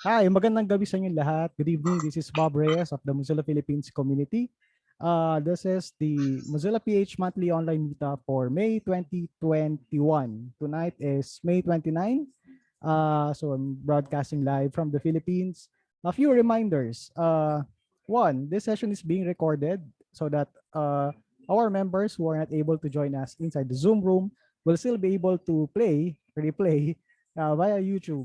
Hi, magandang gabi sa inyo lahat. Good evening. This is Bob Reyes of the Mozilla Philippines Community. This is the Mozilla PH monthly online meetup for May 2021. Tonight is May 29. So I'm broadcasting live from the Philippines. A few reminders. One, this session is being recorded so that our members who are not able to join us inside the Zoom room will still be able to replay via YouTube.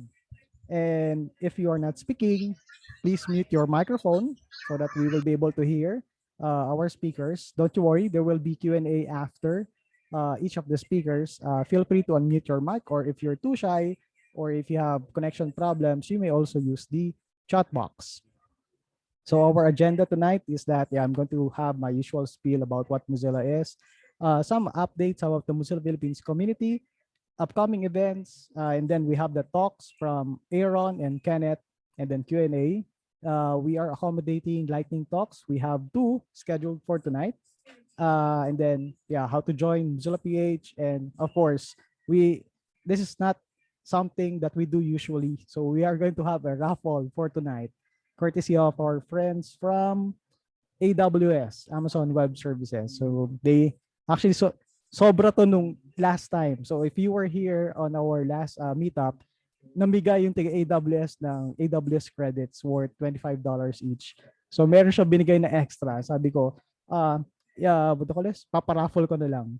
And if you are not speaking, please mute your microphone so that we will be able to hear our speakers. Don't you worry, there will be Q&A after each of the speakers. Feel free to unmute your mic, or if you're too shy or if you have connection problems, you may also use the chat box. So our agenda tonight is that, I'm going to have my usual spiel about what Mozilla is, some updates about the Mozilla Philippines community, upcoming events, and then we have the talks from Aaron and Kenneth, and then Q&A. We are accommodating lightning talks. We have 2 scheduled for tonight. And then, how to join Mozilla PH. And of course, this is not something that we do usually. So we are going to have a raffle for tonight, courtesy of our friends from AWS, Amazon Web Services. So they actually, sobra to nung last time. So if you were here on our last meetup, namigay yung tiga AWS ng AWS credits worth $25 each. So meron siya binigay na extra. Sabi ko, what do you call this? Paparaffle ko na lang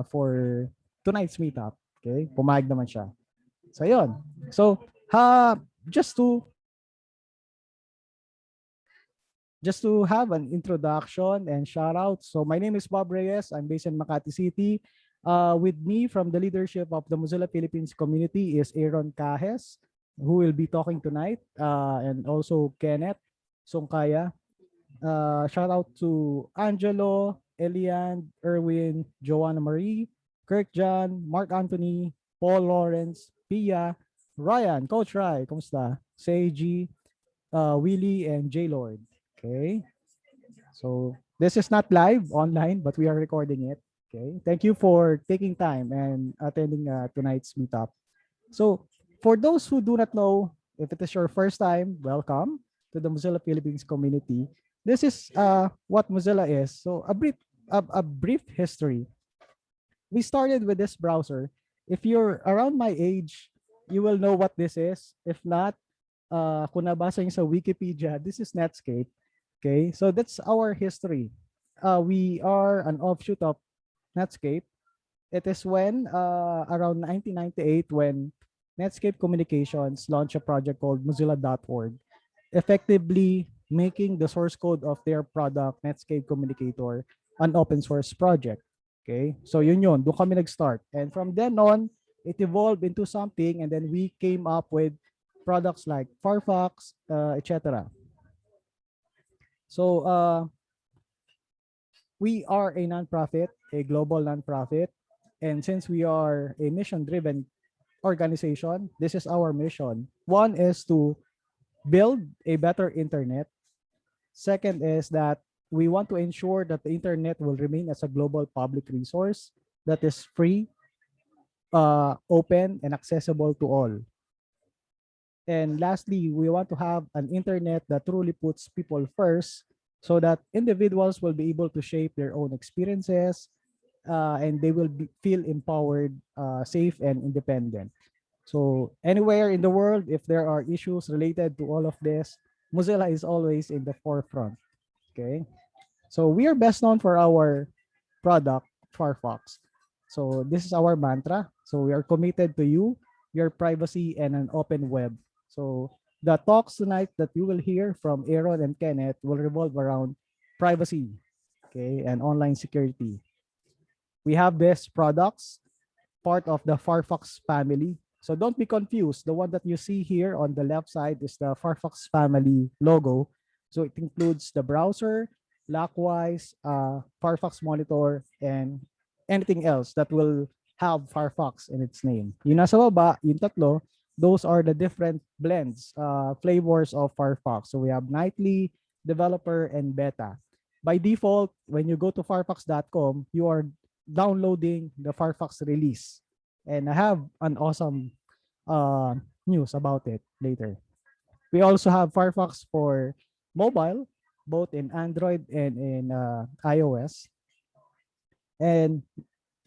for tonight's meetup. Okay? Pumayag naman siya. So yun. So just to have an introduction and shout out. So my name is Bob Reyes. I'm based in Makati City. With me from the leadership of the Mozilla Philippines community is Aaron Cajes, who will be talking tonight, and also Kenneth, Sungcaya. Shout out to Angelo, Elian, Erwin, Joanna Marie, Kirk John, Mark Anthony, Paul Lawrence, Pia, Ryan, Coach Rai, kumusta? Seiji, Willie, and J Lord. Okay. So this is not live online, but we are recording it. Okay. Thank you for taking time and attending tonight's meetup. So for those who do not know, if it is your first time, welcome to the Mozilla Philippines community. This is what Mozilla is. So a brief history. We started with this browser. If you're around my age, you will know what this is. If not, kung nabasa niyo sa Wikipedia, this is Netscape. Okay, so that's our history. We are an offshoot of Netscape. It is when around 1998 when Netscape Communications launched a project called Mozilla.org, effectively making the source code of their product, Netscape Communicator, an open source project. Okay, so yun, doon kami nag-start. And from then on, it evolved into something, and then we came up with products like Firefox, etc. So we are a nonprofit, a global nonprofit. And since we are a mission-driven organization, this is our mission. One is to build a better internet. Second is that we want to ensure that the internet will remain as a global public resource that is free, open, and accessible to all. And lastly, we want to have an internet that truly puts people first so that individuals will be able to shape their own experiences, and they will feel empowered, safe, and independent. So anywhere in the world, if there are issues related to all of this, Mozilla is always in the forefront. Okay. So we are best known for our product, Firefox. So this is our mantra. So we are committed to you, your privacy, and an open web. So the talks tonight that you will hear from Aaron and Kenneth will revolve around privacy, okay, and online security. We have these products, part of the Firefox family. So don't be confused. The one that you see here on the left side is the Firefox family logo. So it includes the browser, likewise, Firefox monitor, and anything else that will have Firefox in its name. Yung nasa baba, yung tatlo, those are the different blends, flavors of Firefox. So we have nightly, developer, and beta. By default, when you go to firefox.com, you are downloading the Firefox release. and I have an awesome news about it later. We also have Firefox for mobile, both in Android and in iOS. And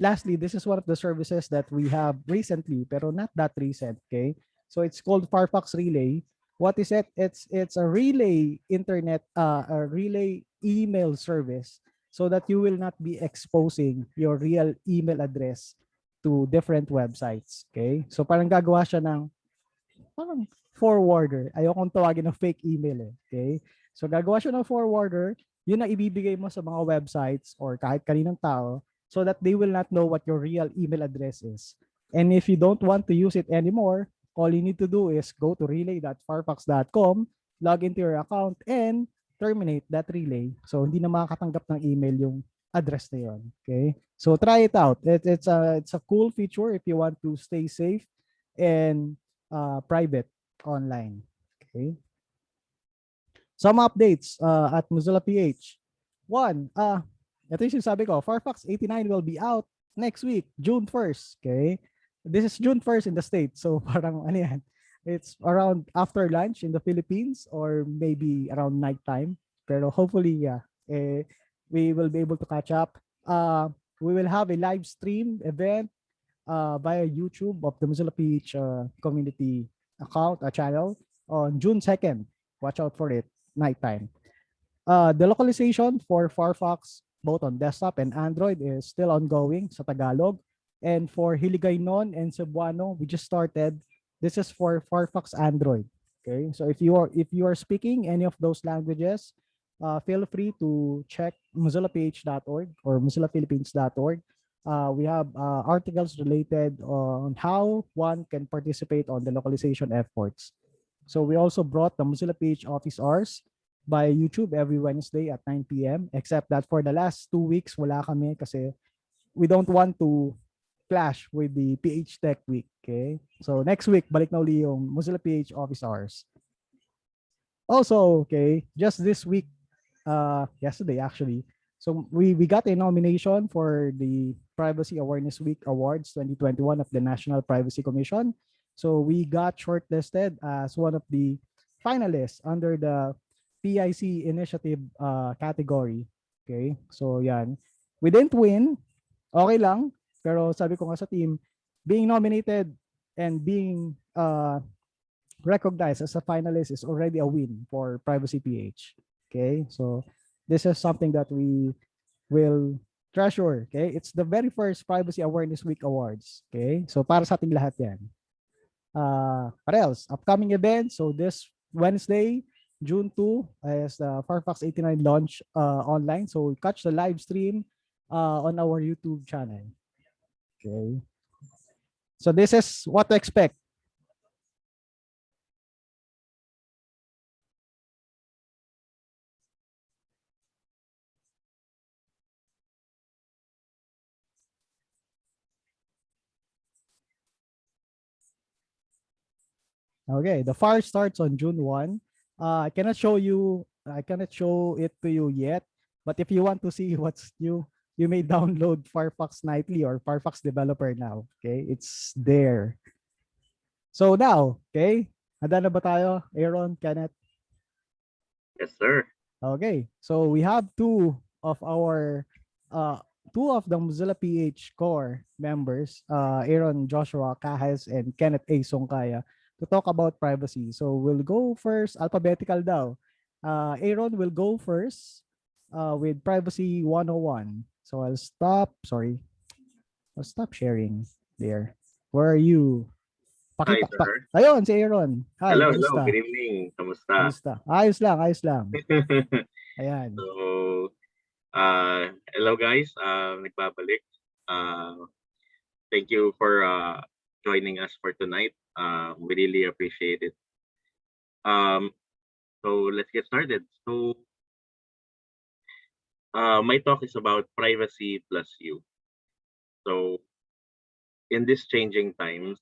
lastly, this is one of the services that we have recently, pero not that recent, okay? So it's called Firefox Relay. What is it? It's a relay a relay email service so that you will not be exposing your real email address to different websites, okay? So parang gagawa siya ng parang forwarder. Ayokong tawagin ng fake email eh. Okay? So gagawa siya ng forwarder, yun ang ibibigay mo sa mga websites or kahit kaninong tao so that they will not know what your real email address is. And if you don't want to use it anymore, all you need to do is go to relay.firefox.com, log into your account, and terminate that relay. So hindi na makakatanggap ng email yung address na yun. Okay? So try it out. It's a cool feature if you want to stay safe and private online. Okay. Some updates at Mozilla PH. One, ito yung sinasabi ko, Firefox 89 will be out next week, June 1st. Okay. This is June 1st in the States. So parang ano yan, it's around after lunch in the Philippines or maybe around nighttime. Pero hopefully, yeah, we will be able to catch up. We will have a live stream event via YouTube of the MozillaPH community account, a channel on June 2nd. Watch out for it, nighttime. The localization for Firefox, both on desktop and Android, is still ongoing sa Tagalog. And for Hiligaynon and Cebuano, we just started. This is for Firefox Android. Okay, so if you are speaking any of those languages, feel free to check MozillaPH.org or MozillaPhilippines.org. We have articles related on how one can participate on the localization efforts. So we also brought the MozillaPH office hours by YouTube every Wednesday at 9 p.m. Except that for the last 2 weeks, wala kami kasi we don't want to clash with the PH Tech Week. Okay? So next week, balik na uli yung MozillaPH office hours. Also, okay, just this week, yesterday actually, so we got a nomination for the Privacy Awareness Week Awards 2021 of the National Privacy Commission. So we got shortlisted as one of the finalists under the PIC initiative category. Okay, so yan. We didn't win, okay lang, pero sabi ko nga sa team, being nominated and being recognized as a finalist is already a win for Privacy PH. Okay, so this is something that we will treasure. Okay, it's the very first Privacy Awareness Week Awards. Okay, so para sa ating lahat yan. What else? Upcoming events. So this Wednesday, June 2, is the Firefox 89 launch online. So catch the live stream on our YouTube channel. Okay. So this is what to expect. Okay, the fire starts on June 1. I cannot show it to you yet, but if you want to see what's new, you may download Firefox Nightly or Firefox Developer now. Okay, it's there. So now, okay, handa na ba tayo, Aaron, Kenneth? Yes, sir. Okay, so we have two of the Mozilla PH core members, Aaron Joshua Cajes and Kenneth A. Sungcaya, to talk about privacy. So we'll go first, alphabetical daw. Aaron will go first with Privacy 101. So I'll stop sharing there. Where are you? Hi, Pakita. sir. Ayun, si Aaron. Hi, Hello, kamusta? good evening. Kamusta? Kamusta? Ayos lang, ayos lang. Ayan. So, hello guys. Nagbabalik. Thank you for joining us for tonight. We really appreciate it. So let's get started. So, my talk is about privacy plus you. So, in these changing times,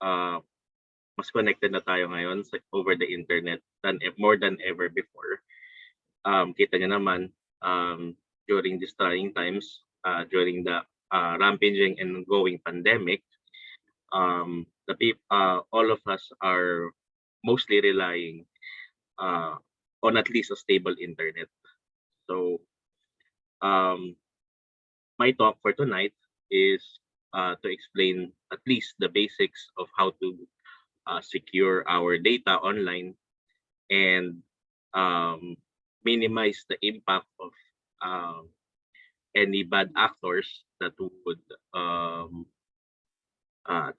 mas connected na tayo ngayon over the internet more than ever before. Kita nyo naman, during these trying times, during the rampaging and ongoing pandemic, all of us are mostly relying on at least a stable internet. So my talk for tonight is to explain at least the basics of how to secure our data online and um, minimize the impact of um, any bad actors that would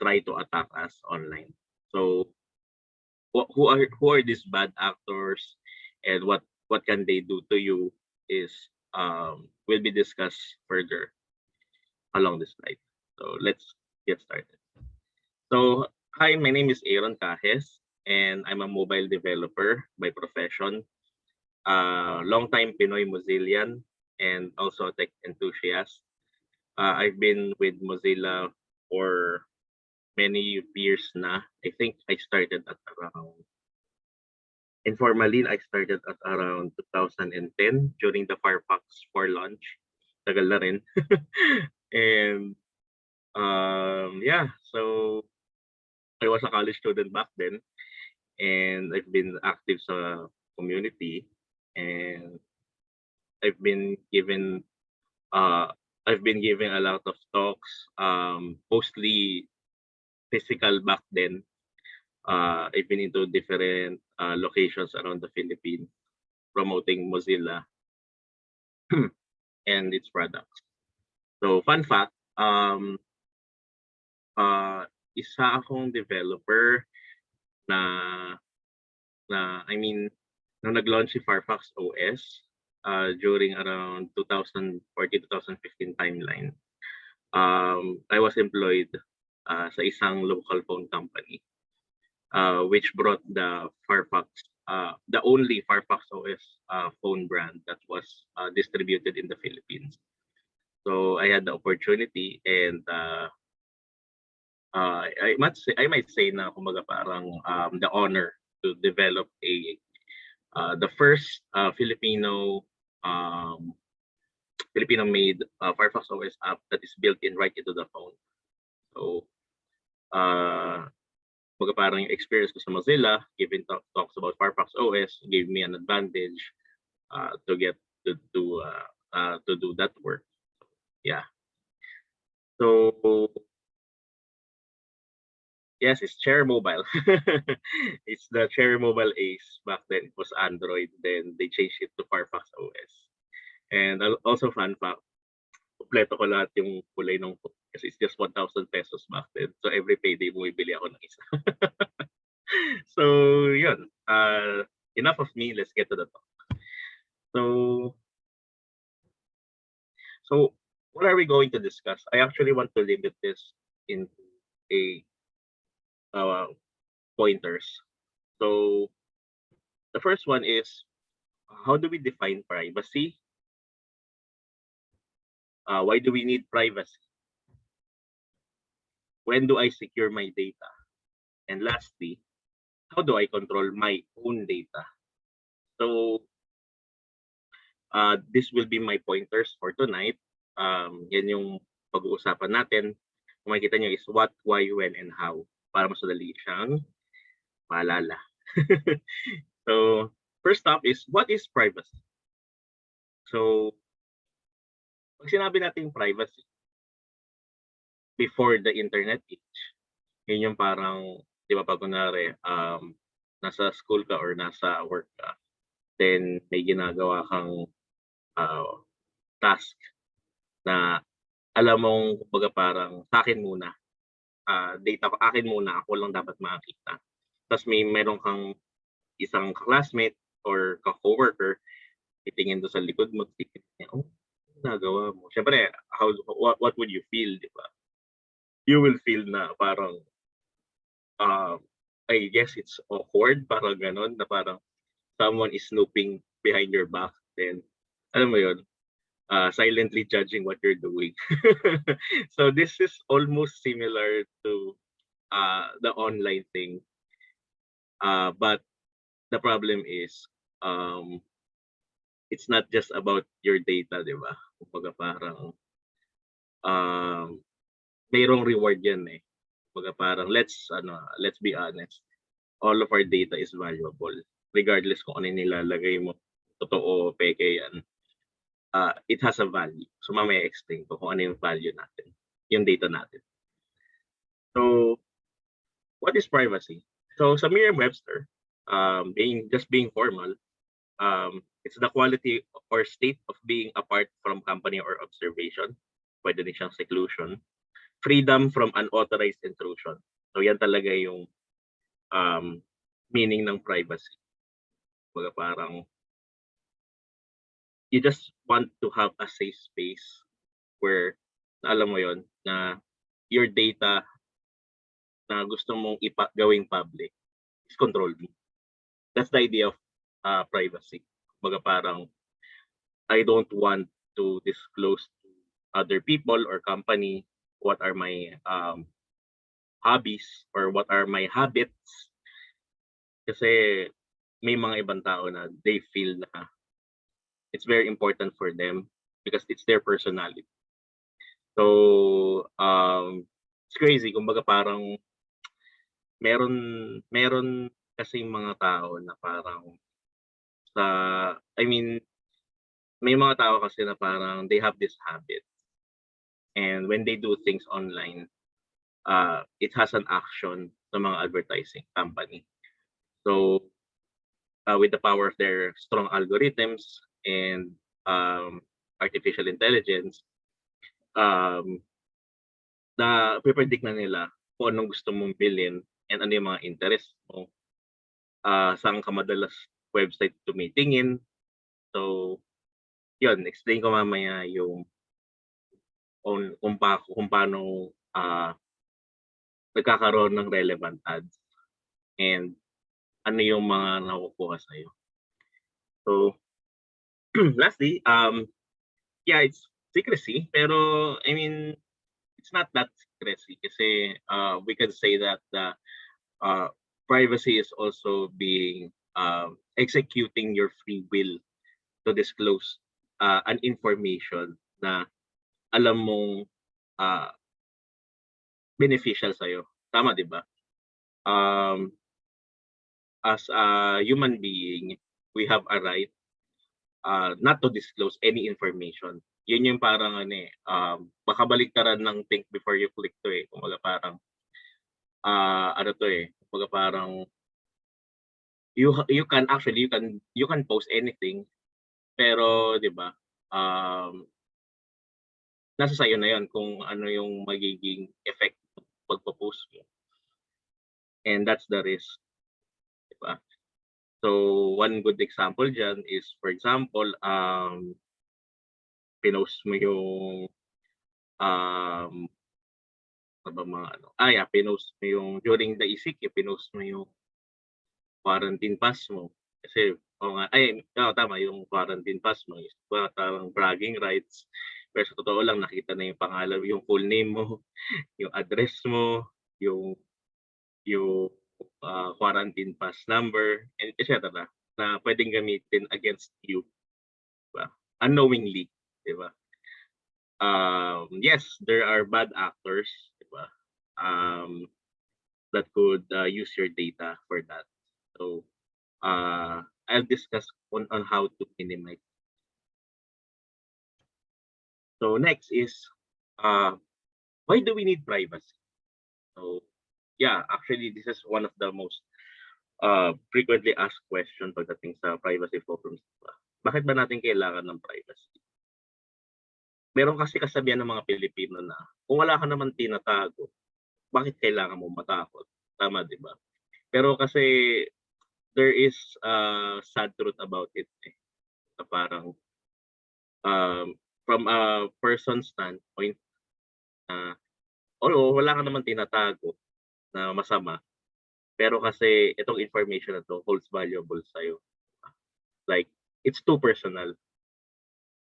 try to attack us online. So who are these bad actors and what can they do to you is will be discussed further along this slide. So let's get started. So hi, my name is Aaron Cajes and I'm a mobile developer by profession, long-time Pinoy Mozillian and also a tech enthusiast. I've been with Mozilla for many years na. I think I started at around informally, I started at around 2010 during the Firefox 4 launch. Tagal na rin. And yeah, so I was a college student back then and I've been active sa community and I've been given uh I've been giving a lot of talks, mostly physical back then. I've been into different locations around the Philippines promoting Mozilla and its products. So fun fact, isa akong developer na I mean, nung nag-launch si Firefox OS during around 2014-2015 timeline, I was employed sa isang local phone company which brought the Firefox, the only Firefox OS phone brand that was distributed in the Philippines. So I had the opportunity and I might say na kumbaga parang the honor to develop the first Filipino made Firefox OS app that is built in right into the phone. So kumbaga parang yung experience ko sa Mozilla, giving talks about Firefox OS gave me an advantage to get to do that work. Yeah. So yes, it's Cherry Mobile. It's the Cherry Mobile Ace. Back then it was Android. Then they changed it to Firefox OS. And also fun fact, kompleto ko lahat yung kulay ng phone kasi it's just 1,000 pesos back then. So every payday bumibili ako ng isa. So yun. Enough of me. Let's get to the talk. So what are we going to discuss? I actually want to limit this into a pointers. So the first one is, how do we define privacy? Why do we need privacy? When do I secure my data? And lastly, how do I control my own data? So this will be my pointers for tonight. Yan yung pag-uusapan natin. Kung makikita nyo is what, why, when, and how. Para mas madali siyang maalala. So first up is, what is privacy? So pag sinabi natin privacy, before the internet age, yun yung parang, di ba pag kunwari, nasa school ka or nasa work ka, then may ginagawa kang task na alam mong kumbaga parang sa akin muna, data ko akin muna, ako lang dapat makakita. Tapos meron kang isang classmate or ka-coworker, titingin doon sa likod mo, titingin niya, oh, nagawa mo. Siyempre, what would you feel, di ba? You will feel na parang, I guess it's awkward, parang ganon, na parang someone is snooping behind your back, then, alam mo yun, silently judging what you're doing. So this is almost similar to the online thing. But the problem is, it's not just about your data, di ba? Kumbaga parang, mayroong reward yan eh. Kumbaga parang let's be honest. All of our data is valuable regardless kung ano yung nilalagay mo, totoo o peke yan. It has a value. So mamaya explain ko kung ano yung value natin, yung data natin. So what is privacy? So sa Merriam-Webster, being formal, it's the quality or state of being apart from company or observation. Pwede din siyang seclusion. Freedom from unauthorized intrusion. So yan talaga yung meaning ng privacy. Kumbaga parang you just want to have a safe space where alam mo yon na your data na gusto mong gawing public is controlled mo. That's the idea of privacy. Kumbaga parang I don't want to disclose to other people or company what are my hobbies or what are my habits. Kasi may mga ibang tao na they feel na it's very important for them because it's their personality. So, it's crazy. Kumbaga parang meron kasing mga tao na parang I mean, may mga tao kasi na parang they have this habit. And when they do things online, it has an action sa mga advertising company. So, with the power of their strong algorithms and artificial intelligence, na predict na nila kung anong gusto mong bilhin and ano yung mga interest mo. Saan ka madalas website tumitingin. So, yun, explain ko mamaya yung kung paano nagkakaroon ng relevant ads and ano yung mga nakukuha sa'yo. So, lastly, yeah, it's secrecy, pero I mean, it's not that secrecy kasi we can say that the privacy is also being executing your free will to disclose an information na alam mong beneficial sa'yo. Tama, di ba? As a human being, we have a right not to disclose any information. Yun yung parang baka baliktaran ng think before you click to eh. Kumbaga parang ano to eh. Kumbaga parang you can post anything pero 'di ba? Nasa sayo na 'yon kung ano yung magiging effect ng pagpo-post mo. And that's the risk. 'Di ba? So one good example diyan is for example, pinost mo yung pinost mo yung during the ECQ, pinost mo yung quarantine pass mo. Kasi tama yung quarantine pass mo is parang bragging rights. Pero sa totoo lang nakita na yung pangalan, yung full name mo, yung address mo, yung quarantine pass number, and etc. na pwedeng gamitin against you, diba? Unknowingly, diba? Yes, there are bad actors, diba? That could use your data for that. So, I'll discuss on how to minimize. So next is, why do we need privacy? So yeah, actually this is one of the most frequently asked question pagdating sa privacy forums. Bakit ba natin kailangan ng privacy? Meron kasi kasabihan ng mga Pilipino na kung wala ka naman tinatago, bakit kailangan mo matakot? Tama, di ba? Pero kasi there is a sad truth about it eh. Na parang from a person's standpoint, wala ka naman tinatago na masama. Pero kasi itong information na to holds valuable sa'yo. Like, it's too personal.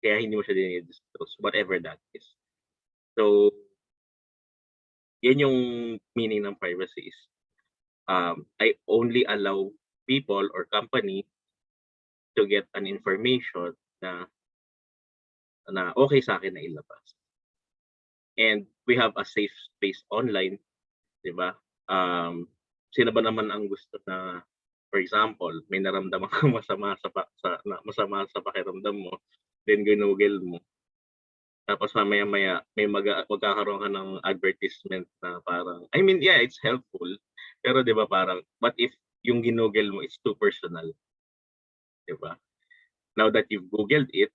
Kaya hindi mo siya dinidisclose, whatever that is. So, yan yung meaning ng privacy is, I only allow people or company to get an information na okay sa akin na ilabas. And we have a safe space online 'di ba? Sino ba naman ang gusto na, for example, may naramdaman kang masama masama sa pakiramdam mo, then ginugel mo, tapos mamaya-maya may magkakaroon ka ng advertisement na parang, I mean, yeah, it's helpful, pero 'di ba parang, what if yung ginugel mo is too personal, 'di ba? Now that you've googled it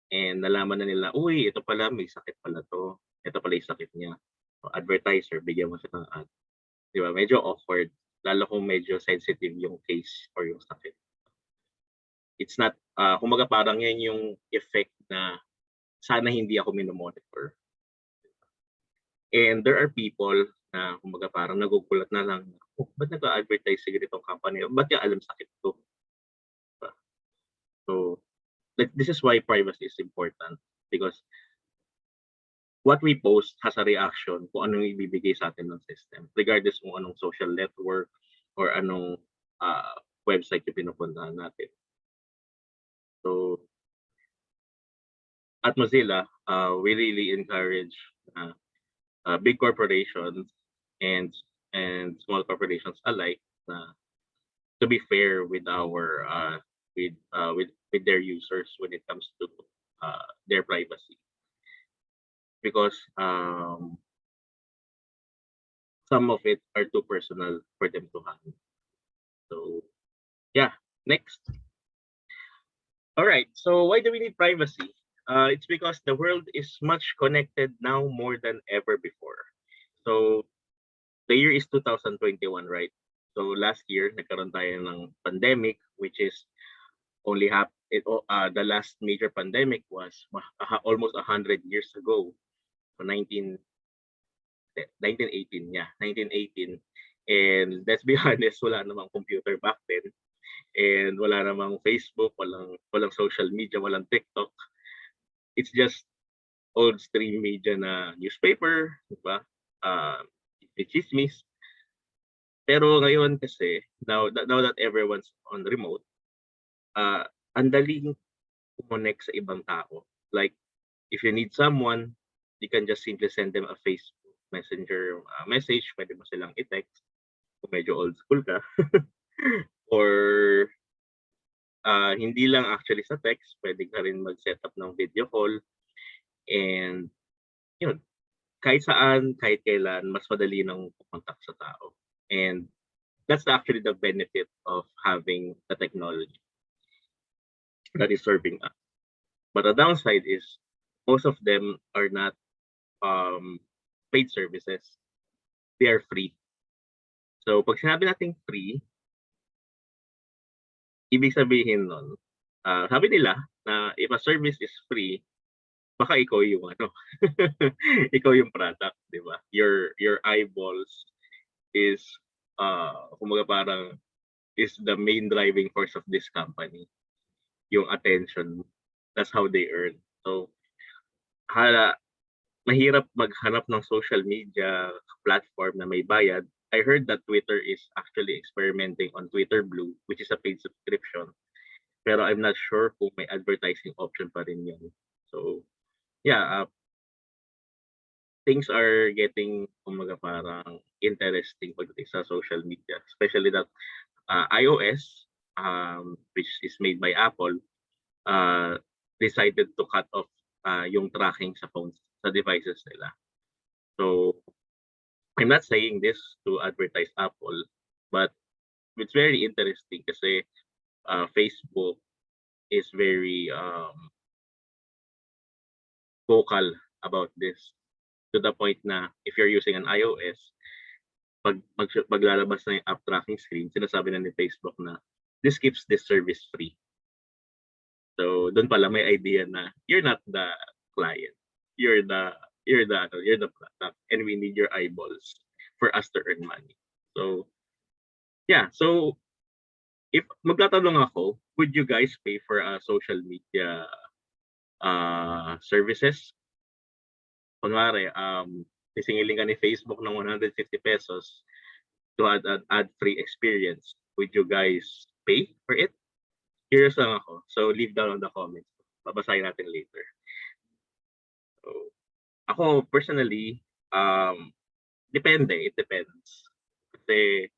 and nalaman na nila, uy, ito pala may sakit pala 'to, ito pala yung sakit niya. O advertiser, bigyan mo siya ng ad, 'di ba? Medyo awkward, lalo kung medyo sensitive yung case or yung sakit. It's not, kumbaga parang yan yung effect na sana hindi ako mino-monitor. And there are people na kumbaga parang nagugulat na lang, "Oh, ba't nag-a-advertise si ganitong company? Ba't niya alam sakit ko?" 'Di ba? So, like, this is why privacy is important, because what we post has a reaction kung anong ibibigay sa atin ng system, regardless kung anong social network or anong, website yung pinupuntahan natin. So, at Mozilla, we really encourage, big corporations and small corporations alike na to be fair with our, with their users when it comes to, their privacy. Because, some of it are too personal for them to handle. So, yeah, next. All right, so why do we need privacy? It's because the world is much connected now more than ever before. So, the year is 2021, right? So, last year, nagkaroon tayo ng pandemic, which is the last major pandemic was almost 100 years ago. So, 1918, yeah, 1918. And let's be honest, wala namang computer back then. And wala namang Facebook, walang social media, walang TikTok. It's just old stream media na newspaper, di ba? Chismis. Pero ngayon kasi, now that everyone's on remote, ang daling connect sa ibang tao. Like, if you need someone, you can just simply send them a Facebook Messenger message, pwede mo silang i-text kung medyo old school ka. Or hindi lang actually sa text, pwede ka rin mag-set up ng video call, and yun, kahit saan, kahit kailan, mas madali nang pumontak sa tao. And that's actually the benefit of having the technology that is serving us. But the downside is most of them are not paid services. They are free. So pag sinabi nating free, ibig sabihin nun, sabi nila na if a service is free, baka ikaw yung ikaw yung product, di ba? Your eyeballs is, kumbaga parang, is the main driving force of this company. Yung attention, that's how they earn. So, mahirap maghanap ng social media platform na may bayad. I heard that Twitter is actually experimenting on Twitter Blue, which is a paid subscription. Pero I'm not sure kung may advertising option pa rin yun. So, yeah, things are getting, kumbaga parang interesting pagdating sa social media, especially that iOS, which is made by Apple, decided to cut off yung tracking sa phones, sa devices nila. So, I'm not saying this to advertise Apple, but it's very interesting kasi Facebook is very vocal about this, to the point na if you're using an iOS, maglalabas na yung app tracking screen, sinasabi na ni Facebook na this keeps this service free. So doon pala may idea na you're not the client, you're the product, and we need your eyeballs for us to earn money. So yeah, so if magtatanong ako, would you guys pay for social media services? Kunwari, sisingiling ka ni Facebook ng 150 pesos to add an ad-free experience. Would you guys pay for it? Curious lang ako. So leave down on the comments. Babasahin natin later. So, ako personally, It depends. Kasi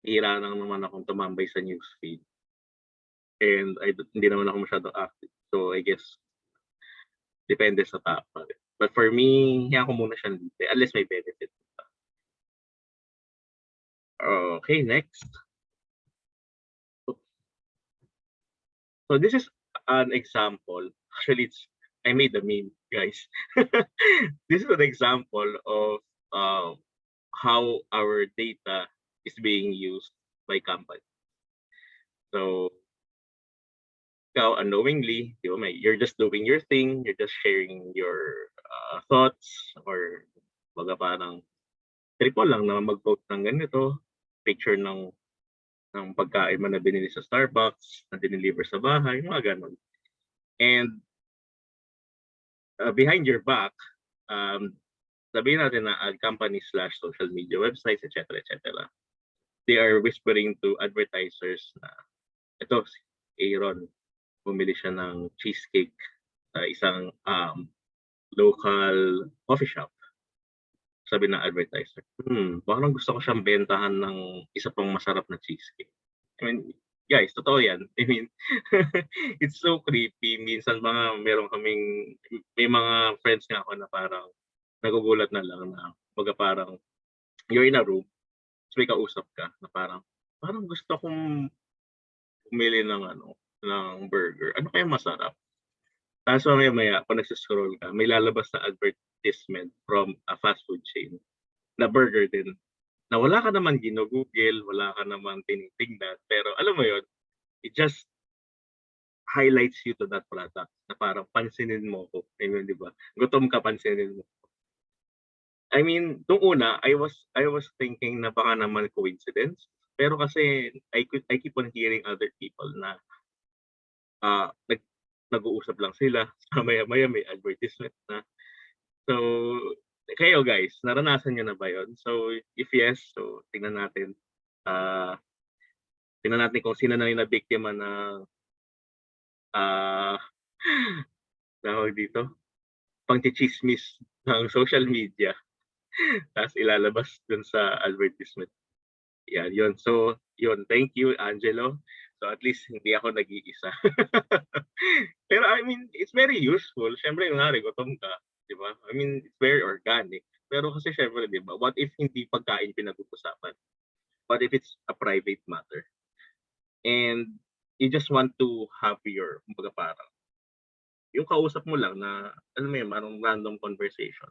hira lang naman akong tumambay sa newsfeed. And hindi naman ako masyadong active. So I guess depende sa tao pa rin. But for me, hayaan ko muna siyang libre unless may benefit. Okay, next. So this is an example. Actually, I made a meme, guys. This is an example of how our data is being used by company. So, ikaw unknowingly, you're just doing your thing, you're just sharing your thoughts, or baga parang trip mo lang na mag-post ng ganito, picture ng pagkain mo na binili sa Starbucks, na dineliver sa bahay, mga ganon. And behind your back, sabihin natin na ad companies / social media websites, etc. They are whispering to advertisers na ito, si Aaron, bumili siya ng cheesecake sa isang local coffee shop. Sabi ng advertiser, parang gusto ko siyang bentahan ng isa pang masarap na cheesecake. I mean, guys, totoo yan. I mean, it's so creepy. Minsan may mga friends nga ako na parang nagugulat na lang na parang you're in a room, so may kausap ka na parang gusto kong bumili ng burger. Ano kaya masarap? Tapos maya, kung nagsiscroll ka, may lalabas na advertisement from a fast food chain na burger din. Na wala ka naman ginugugel, wala ka naman tinitingnan, pero alam mo yon, it just highlights you to that product na parang pansinin mo ko. I mean, di ba? Gutom ka, pansinin mo. I mean, nung una, I was thinking na baka naman coincidence. Pero kasi I keep on hearing other people na nag-uusap lang sila, maya-maya may advertisement na. So, kayo guys, naranasan niyo na ba yon? So, if yes, so tingnan natin. Tingnan natin kung sino na yung nabiktima ng tawag dito, pang-chichismis ng social media. Tapos ilalabas dun sa advertisement. Yan, yun. So, yun. Thank you, Angelo. So, at least hindi ako nag-iisa. Pero, I mean, it's very useful. Siyempre, gutom ka. Di ba? I mean, it's very organic. Pero kasi, siyempre, di ba? What if hindi pagkain pinag-uusapan? What if it's a private matter? And you just want to have your, parang, yung kausap mo lang na, ano mo yun, parang random conversation.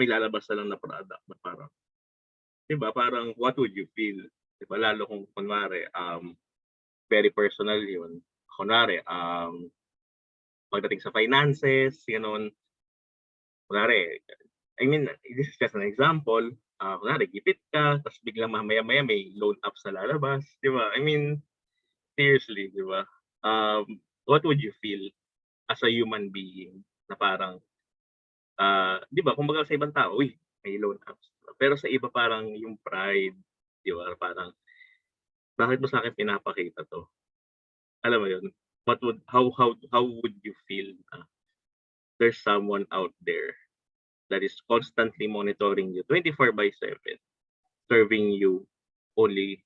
May lalabas na lang na product na parang, diba, parang what would you feel? Diba, lalo kung kunwari, very personal yun. Kunwari, pagdating sa finances, gano'n. Kunwari, I mean, this is just an example. Kunwari, gipit ka, tapos biglang mamaya-maya may loan apps na lalabas. Diba? I mean, seriously, diba? What would you feel as a human being na parang, di ba, kumbaga sa ibang tao, uy, may loan apps. Pero sa iba parang yung pride, di ba, parang, bakit mo sa akin pinapakita to? Alam mo yun, how would you feel there's someone out there that is constantly monitoring you 24/7, serving you only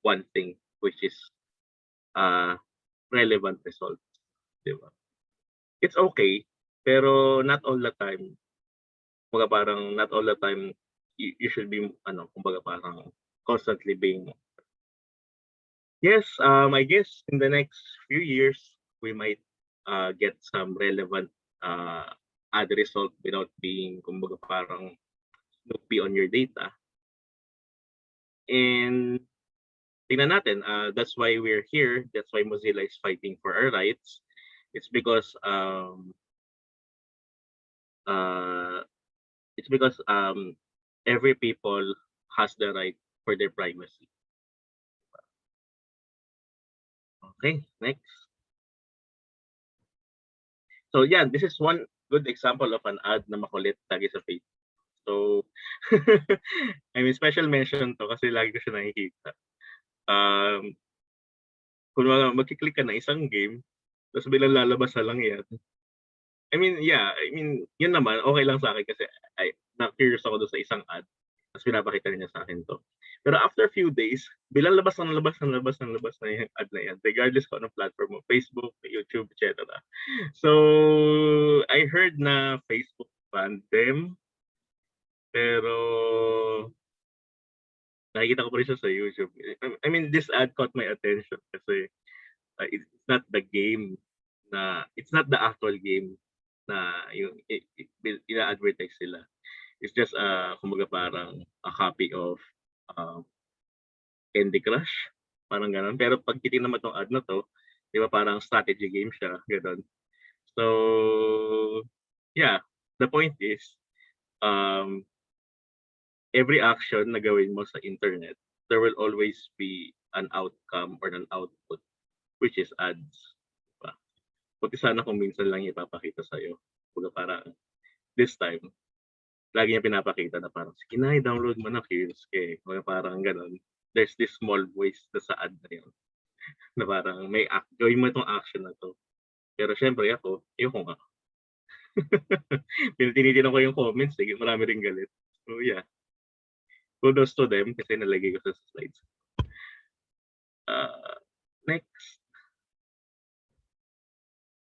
one thing, which is relevant results, di ba? It's okay, pero not all the time. Kumbaga parang not all the time you should be kumbaga parang constantly being. Yes, I guess in the next few years we might get some relevant ad result without being kumbaga parang snoopy on your data. And tingnan natin, that's why we're here. That's why Mozilla is fighting for our rights. It's because every people has the right for their privacy. Okay, next. So yeah, this is one good example of an ad na makulit lagi sa Facebook. So, I mean, special mention to kasi lagi ko siya nakikita. Kung magkiklik ka na isang game, tapos bilang lalabas na lang yan. I mean, yeah, I mean, yun naman, okay lang sa akin kasi curious ako doon sa isang ad. Tapos pinapakita niya sa akin 'to. Pero after a few days, bilang labas na yung ad na yan, regardless kung anong platform mo, Facebook, YouTube, etc. So, I heard na Facebook banned them, pero nakikita ko pa rin siya sa YouTube. I mean, this ad caught my attention kasi it's not the game it's not the actual game na yung ina-advertise sila. It's just kumbaga parang a copy of uh, Candy Crush, parang gano'n. Pero pag titignan mo 'tong ad na 'to, 'di ba parang strategy game siya, gano'n. So, yeah, the point is, um, every action na gawin mo sa internet, there will always be an outcome or an output, which is ads, 'di ba? Buti sana kung minsan lang ipapakita sa'yo. Kumbaga parang this time, lagi niya pinapakita na parang, "Sige na, i-download mo na, curious ka eh." Kumbaga parang gano'n. There's this small voice do'n sa ad na yun, na parang gawin mo itong action na 'to. Pero siyempre ako, ayoko nga. Tinitignan ko yung comments, eh, marami ring galit. So yeah, kudos to them kasi nalagay ko sa slides. Ah, next.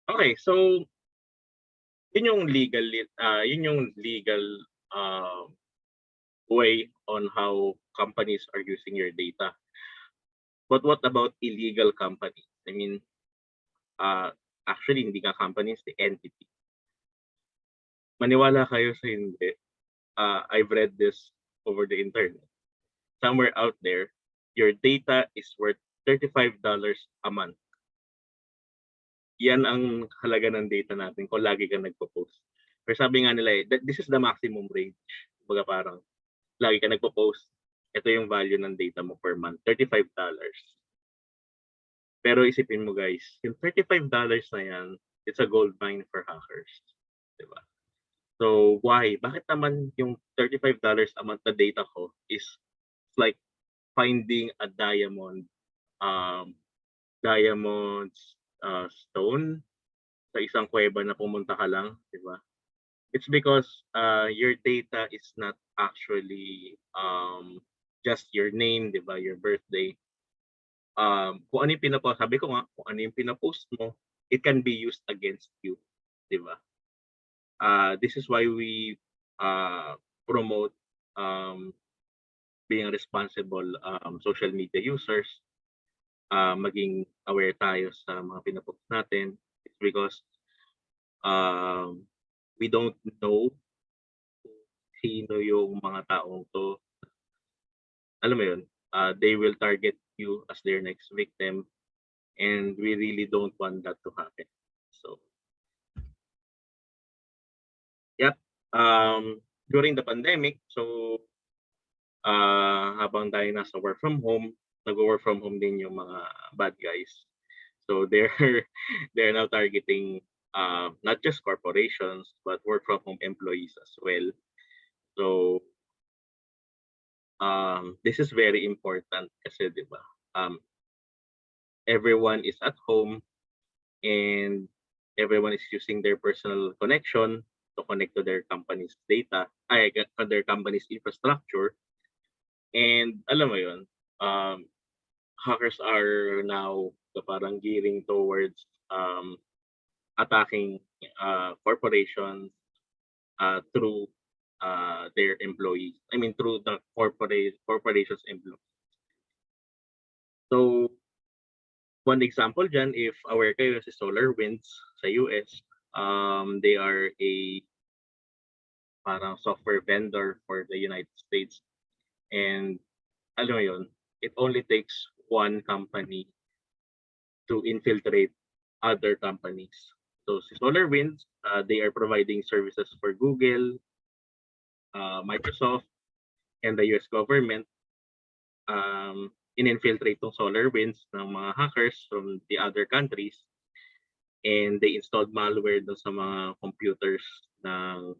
Okay, so yun yung legal uh, way on how companies are using your data. But what about illegal companies? I mean, actually hindi nga companies, the entity. Maniwala kayo sa hindi, I've read this over the internet. Somewhere out there, your data is worth $35 a month. Yan ang halaga ng data natin kung lagi kang nagpo-post. Pero sabi nga nila this is the maximum range. Kumbaga parang lagi ka nagpo-post, ito yung value ng data mo per month, $35. Pero isipin mo guys, yung $35 na yan, it's a gold mine for hackers. Diba? So why? Bakit naman yung $35 a month na data ko is like finding a diamond stone sa isang kuweba na pumunta ka lang, di ba? It's because your data is not actually just your name, di ba? Your birthday. Kung ano yung sabi ko nga, kung ano yung pinapost mo, it can be used against you, di ba? This is why we promote being responsible social media users, maging aware tayo sa mga pinapost natin. It's because we don't know sino yung mga taong to. Alam mo yun, they will target you as their next victim, and we really don't want that to happen. So, yep. During the pandemic, so habang tayo nasa work from home, nag-work from home din yung mga bad guys. So they're now targeting not just corporations but work from home employees as well. So this is very important kasi 'di ba? Everyone is at home and everyone is using their personal connection to connect to their company's data, their company's infrastructure. And alam mo yun, hackers are now parang gearing towards attacking corporations through their employees. I mean, through the corporation's employees. So, one example dyan, if aware kayo si SolarWinds sa US, they are a parang software vendor for the United States. And alam mo yun, it only takes one company to infiltrate other companies. So si SolarWinds, they are providing services for Google, Microsoft, and the US government. In-infiltrate tong SolarWinds ng mga hackers from the other countries, and they installed malware doon sa mga computers ng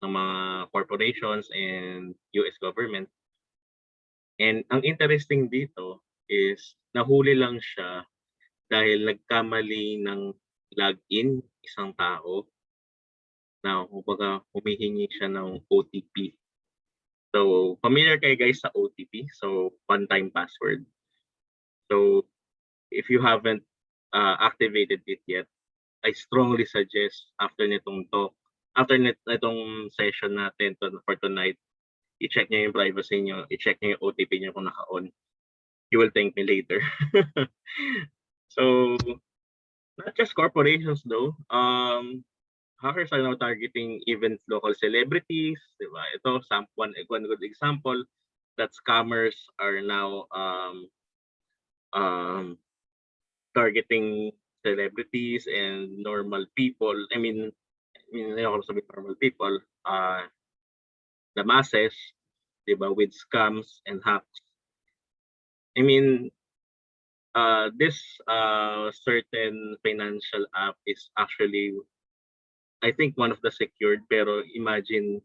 mga corporations and US government. And ang interesting dito is nahuli lang siya dahil nagkamali ng login isang tao na kumbaga humihingi siya ng OTP. So, familiar kayo guys sa OTP? So, one-time password. So, if you haven't activated it yet, I strongly suggest after nitong session natin for tonight, i-check nyo yung privacy nyo, i-check nyo yung OTP nyo kung naka-on. You will thank me later. So, not just corporations though. Hackers are now targeting even local celebrities, di ba? Ito, one good example that scammers are now targeting celebrities and normal people. I mean, ako sabihin normal people, the masses, di ba, with scams and hacks. I mean, this certain financial app is actually, I think, one of the secured, pero imagine,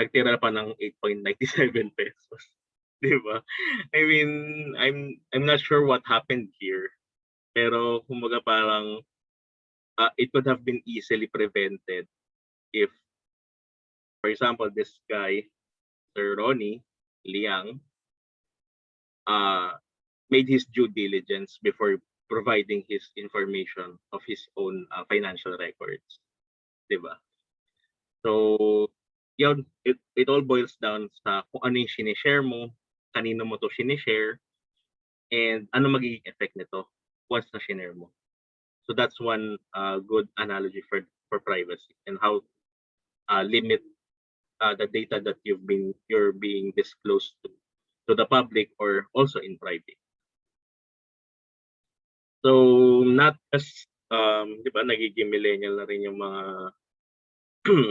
nagtira pa ng 8.97 pesos. Di ba? I mean, I'm not sure what happened here. Pero kumbaga parang it could have been easily prevented if, for example, this guy, Sir Ronnie Liang, made his due diligence before providing his information of his own financial records. Diba? So, yun, it all boils down sa kung ano yung sinishare mo, kanino mo to sinishare, and ano magiging effect nito once na sinare mo. So that's one good analogy for privacy and how limit the data that you're being disclosed to the public or also in private. So not just di ba, nagiging millennial na rin yung mga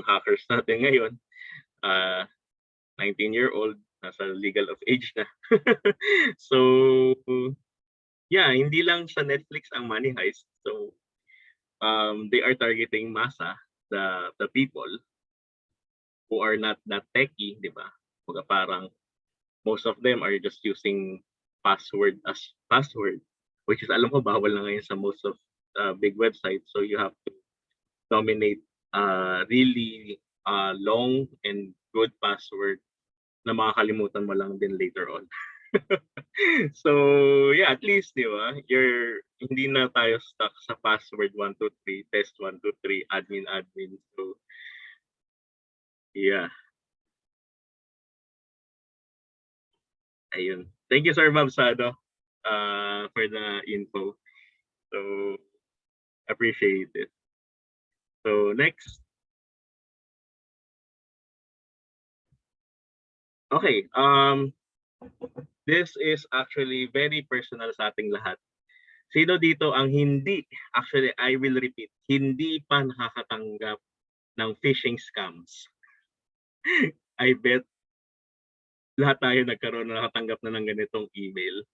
hackers natin ngayon. 19-year-old, nasa legal of age na. So yeah, hindi lang sa Netflix ang money heist. So they are targeting masa, the people who are not that techy, di ba? Kumbaga parang most of them are just using password as password, which is, alam ko, bawal na ngayon sa most of big websites. So you have to dominate really long and good password na makakalimutan mo lang din later on. So yeah, at least, di ba, hindi na tayo stuck sa password 123, test 123, admin. So yeah. Ayun. Thank you, Sir Mabsado, for the info. So appreciate it. So next. Okay, this is actually very personal sa ating lahat. Sino dito ang actually I will repeat, hindi pa nakakatanggap ng phishing scams? I bet lahat tayo nakatanggap na ng ganitong email,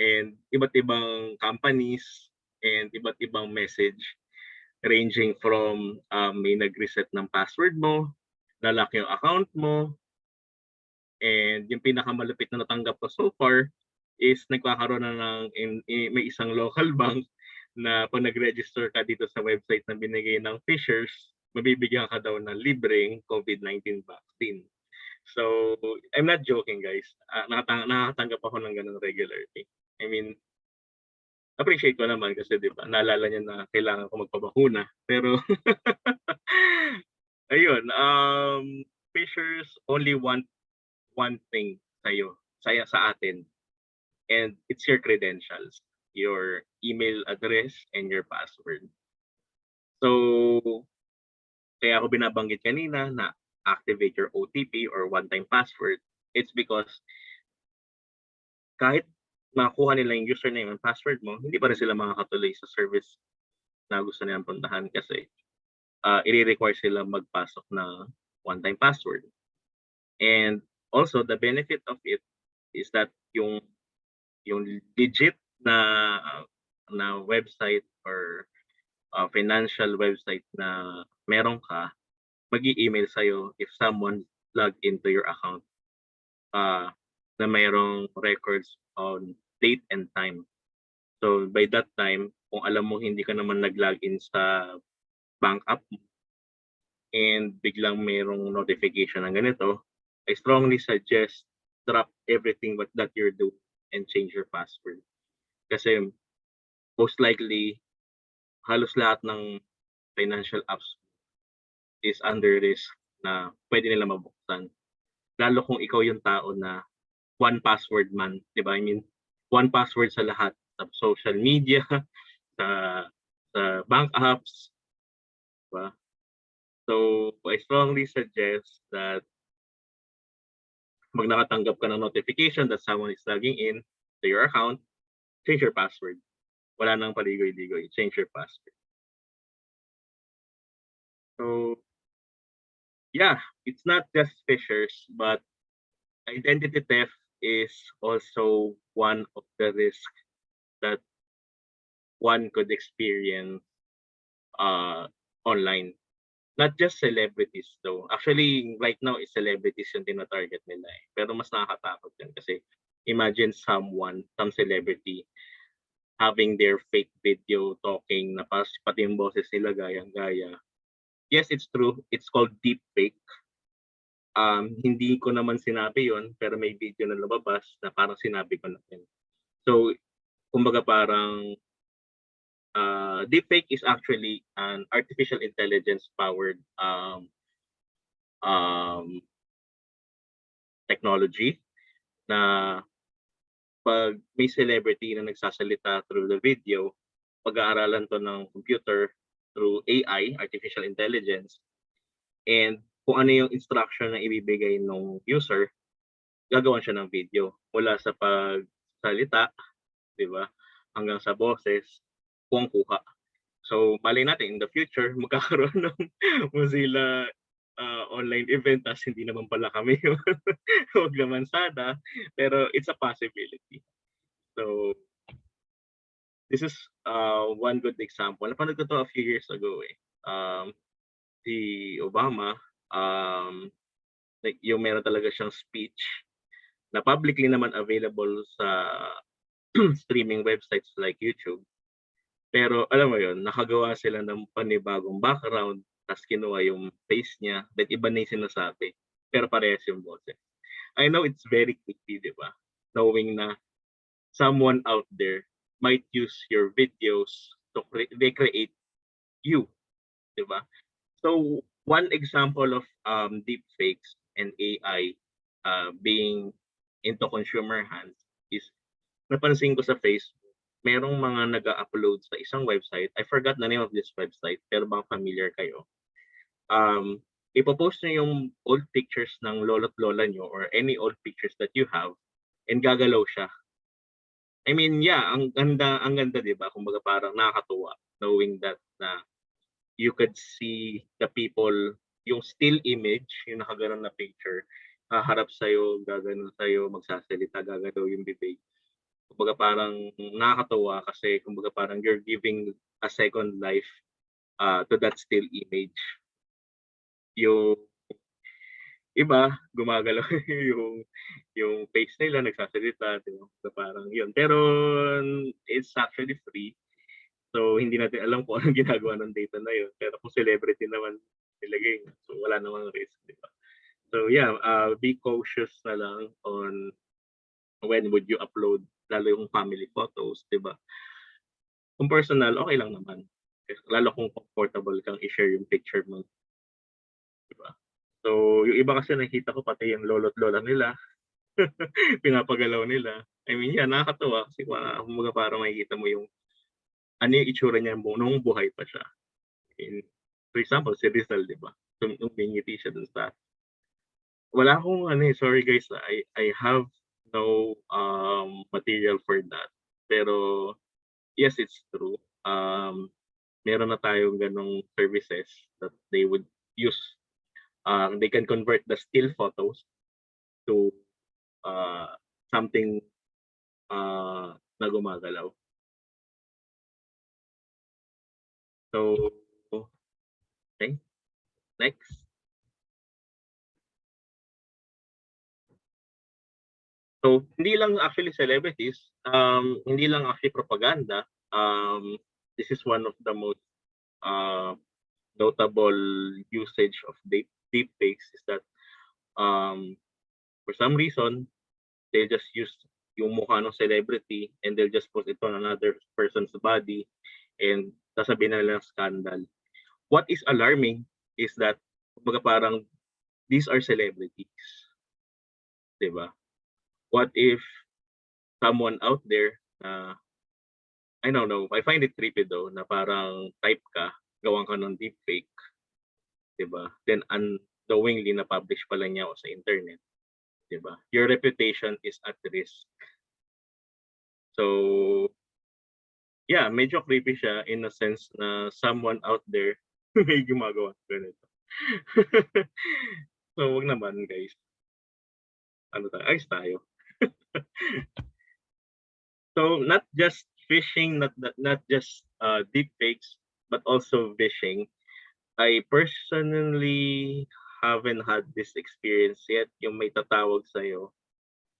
and iba't ibang companies and iba't ibang message ranging from may nag-reset ng password mo, lalak yung account mo, and yung pinakamalupit na natanggap ko so far is nagkakaroon na may isang local bank na pag nag-register ka dito sa website na binigay ng phishers, mabibigyan ka daw ng libreng COVID-19 vaccine. So, I'm not joking, guys. Nakakatanggap ako ng ganun regularly. I mean, appreciate ko naman kasi, di ba, naalala niya na kailangan ko magpabakuna. Pero, ayun, phishers only want one thing sa atin, and it's your credentials, your email address, and your password. So, kaya ako binabanggit kanina na activate your OTP or one-time password. It's because kahit makuha nila yung username and password mo, hindi pa rin sila makakatuloy sa service na gusto nilang puntahan kasi i-require sila magpasok ng one-time password. And also, the benefit of it is that yung legit na website or financial website na meron ka, mag-i-email sa'yo if someone log into your account na mayroong records on date and time. So by that time, kung alam mo hindi ka naman nag-login sa bank app mo, and biglang mayroong notification ng ganito, I strongly suggest drop everything that you're doing and change your password. Kasi most likely, halos lahat ng financial apps is under risk na pwede nila mabuksan. Lalo kung ikaw yung tao na one password man, di ba? I mean, one password sa lahat, sa social media, sa bank apps, di ba? So, I strongly suggest that pag nakatanggap ka ng notification that someone is logging in to your account, change your password. Wala nang paligoy-ligoy, change your password. So, yeah, it's not just phishers, but identity theft is also one of the risks that one could experience online. Not just celebrities though. Actually, right now, is celebrities yung tina-target nila eh. Pero mas nakakatakot yan kasi imagine some celebrity having their fake video talking na pati yung boses nila gayang-gaya. Yes, it's true. It's called deepfake. Hindi ko naman sinabi yon pero may video na lumabas na parang sinabi ko na yun. So, kumbaga parang deepfake is actually an artificial intelligence powered technology na pag may celebrity na nagsasalita through the video, pag-aaralan to ng computer through AI, artificial intelligence, and kung ano yung instruction na ibibigay ng user, gagawan siya ng video. Mula sa pagsalita, di ba, hanggang sa boses, kuha. So, malay natin, in the future, magkakaroon ng Mozilla online event, tas hindi naman pala kami huwag naman sana, pero it's a possibility. So, this is one good example. Napanood ko to a few years ago eh. Si Obama, like, yung meron talaga siyang speech na publicly naman available sa streaming websites like YouTube. Pero alam mo yun, nakagawa sila ng panibagong background, tapos kinuha yung face niya, then iba na yung sinasabi, pero parehas yung boses. I know it's very creepy, di ba? Knowing na someone out there might use your videos to recreate you, di ba? So, one example of deepfakes and AI being into consumer hands is, napansin ko sa Facebook, merong mga nag-upload sa isang website. I forgot the name of this website, pero baka familiar kayo. Ipopost nyo yung old pictures ng lolo't lola nyo or any old pictures that you have and gagalaw siya. I mean, yeah, ang ganda, di ba? Kumbaga parang nakakatuwa knowing that na you could see the people, yung still image, yung nakaganon na picture, haharap sa'yo, gaganon sa'yo, magsasalita, gagalaw yung bibig. Kumbaga parang nakakatuwa kasi kumbaga parang you're giving a second life to that still image. Yung iba, gumagalaw yung face nila, nagsasalita, diba? So parang yun. Pero it's actually free. So hindi natin alam kung anong ginagawa ng data na yun. Pero kung celebrity naman nilagay, so wala namang risk, diba? So yeah, be cautious na lang on when would you upload, lalo yung family photos, diba? Kung personal, okay lang naman. Lalo kung comfortable kang i-share yung picture mo. Diba? So, yung iba kasi nakita ko pati yung lolo't lola nila, pinapagalaw nila. I mean, yeah, nakakatawa kasi kumbaga parang makikita mo yung ano yung itsura niya nung buhay pa siya. For example, si Rizal, di ba? So, nung bingiti siya dun sa... Wala akong sorry guys, I have no material for that. Pero, yes, it's true. Meron na tayong ganong services that they would use. They can convert the still photos to something na gumagalaw. So, okay, next. So, hindi lang actually celebrities, hindi lang actually propaganda. This is one of the most notable usage of deepfakes is that for some reason they just use yung mukha ng celebrity and they'll just put it on another person's body and sasabihin na lang scandal. What is alarming is that kumbaga parang these are celebrities, 'di ba? What if someone out there I don't know, I find it creepy though na parang type ka, gawan ka ng deepfake, 'di ba? Then unknowingly na-publish pala niya o sa internet, 'di ba? Your reputation is at risk. So, yeah, medyo creepy siya in a sense na someone out there may gumagawa ganito. So, wag naman guys. Ano tayo? Ayos tayo. So, not just phishing, not just deepfakes, but also phishing. I personally haven't had this experience yet, yung may tatawag sa'yo,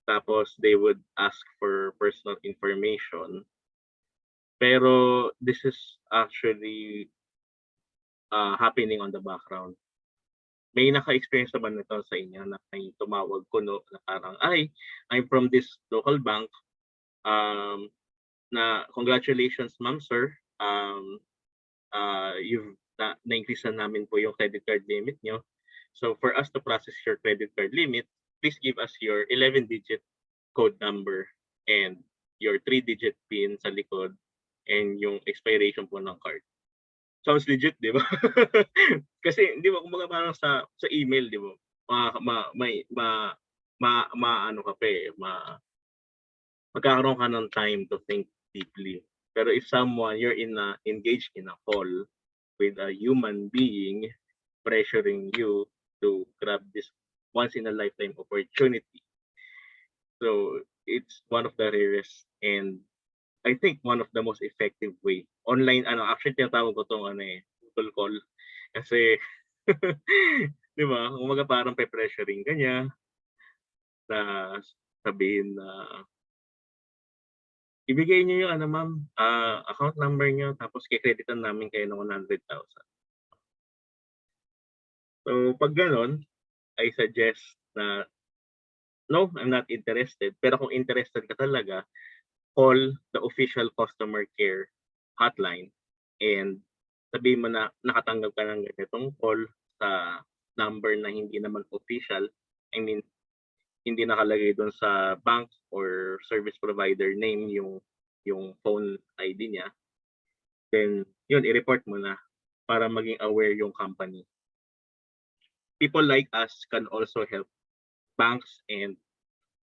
tapos they would ask for personal information. Pero this is actually happening on the background. May naka-experience naman nito sa inyo na may tumawag kuno na parang, ay, I'm from this local bank. Na congratulations ma'am sir. You've na-increase na namin po yung credit card limit nyo. So for us to process your credit card limit, please give us your 11-digit code number and your 3-digit PIN sa likod and yung expiration po ng card. Sounds legit, di ba? Kasi di ba kumbaga parang sa email, di ba? Ano ka pa eh, magkakaroon ka ng time to think deeply. Pero if someone you're engaged in a call with a human being pressuring you to grab this once in a lifetime opportunity, so it's one of the rarest and I think one of the most effective way. Online, actually tinatawag ko itong Google call. Kasi, di ba, umaga parang pe-pressuring ka niya na sabihin na ibigay niyo yung ma'am, account number niyo tapos kikreditan namin kayo ng 100,000. So, pag ganon, I suggest na no, I'm not interested. Pero kung interested ka talaga, call the official customer care hotline and sabihin mo na nakatanggap ka ng ganitong call sa number na hindi naman official. I mean, hindi nakalagay doon sa bank or service provider name yung phone ID niya. Then, yun, i-report mo na para maging aware yung company. People like us can also help banks and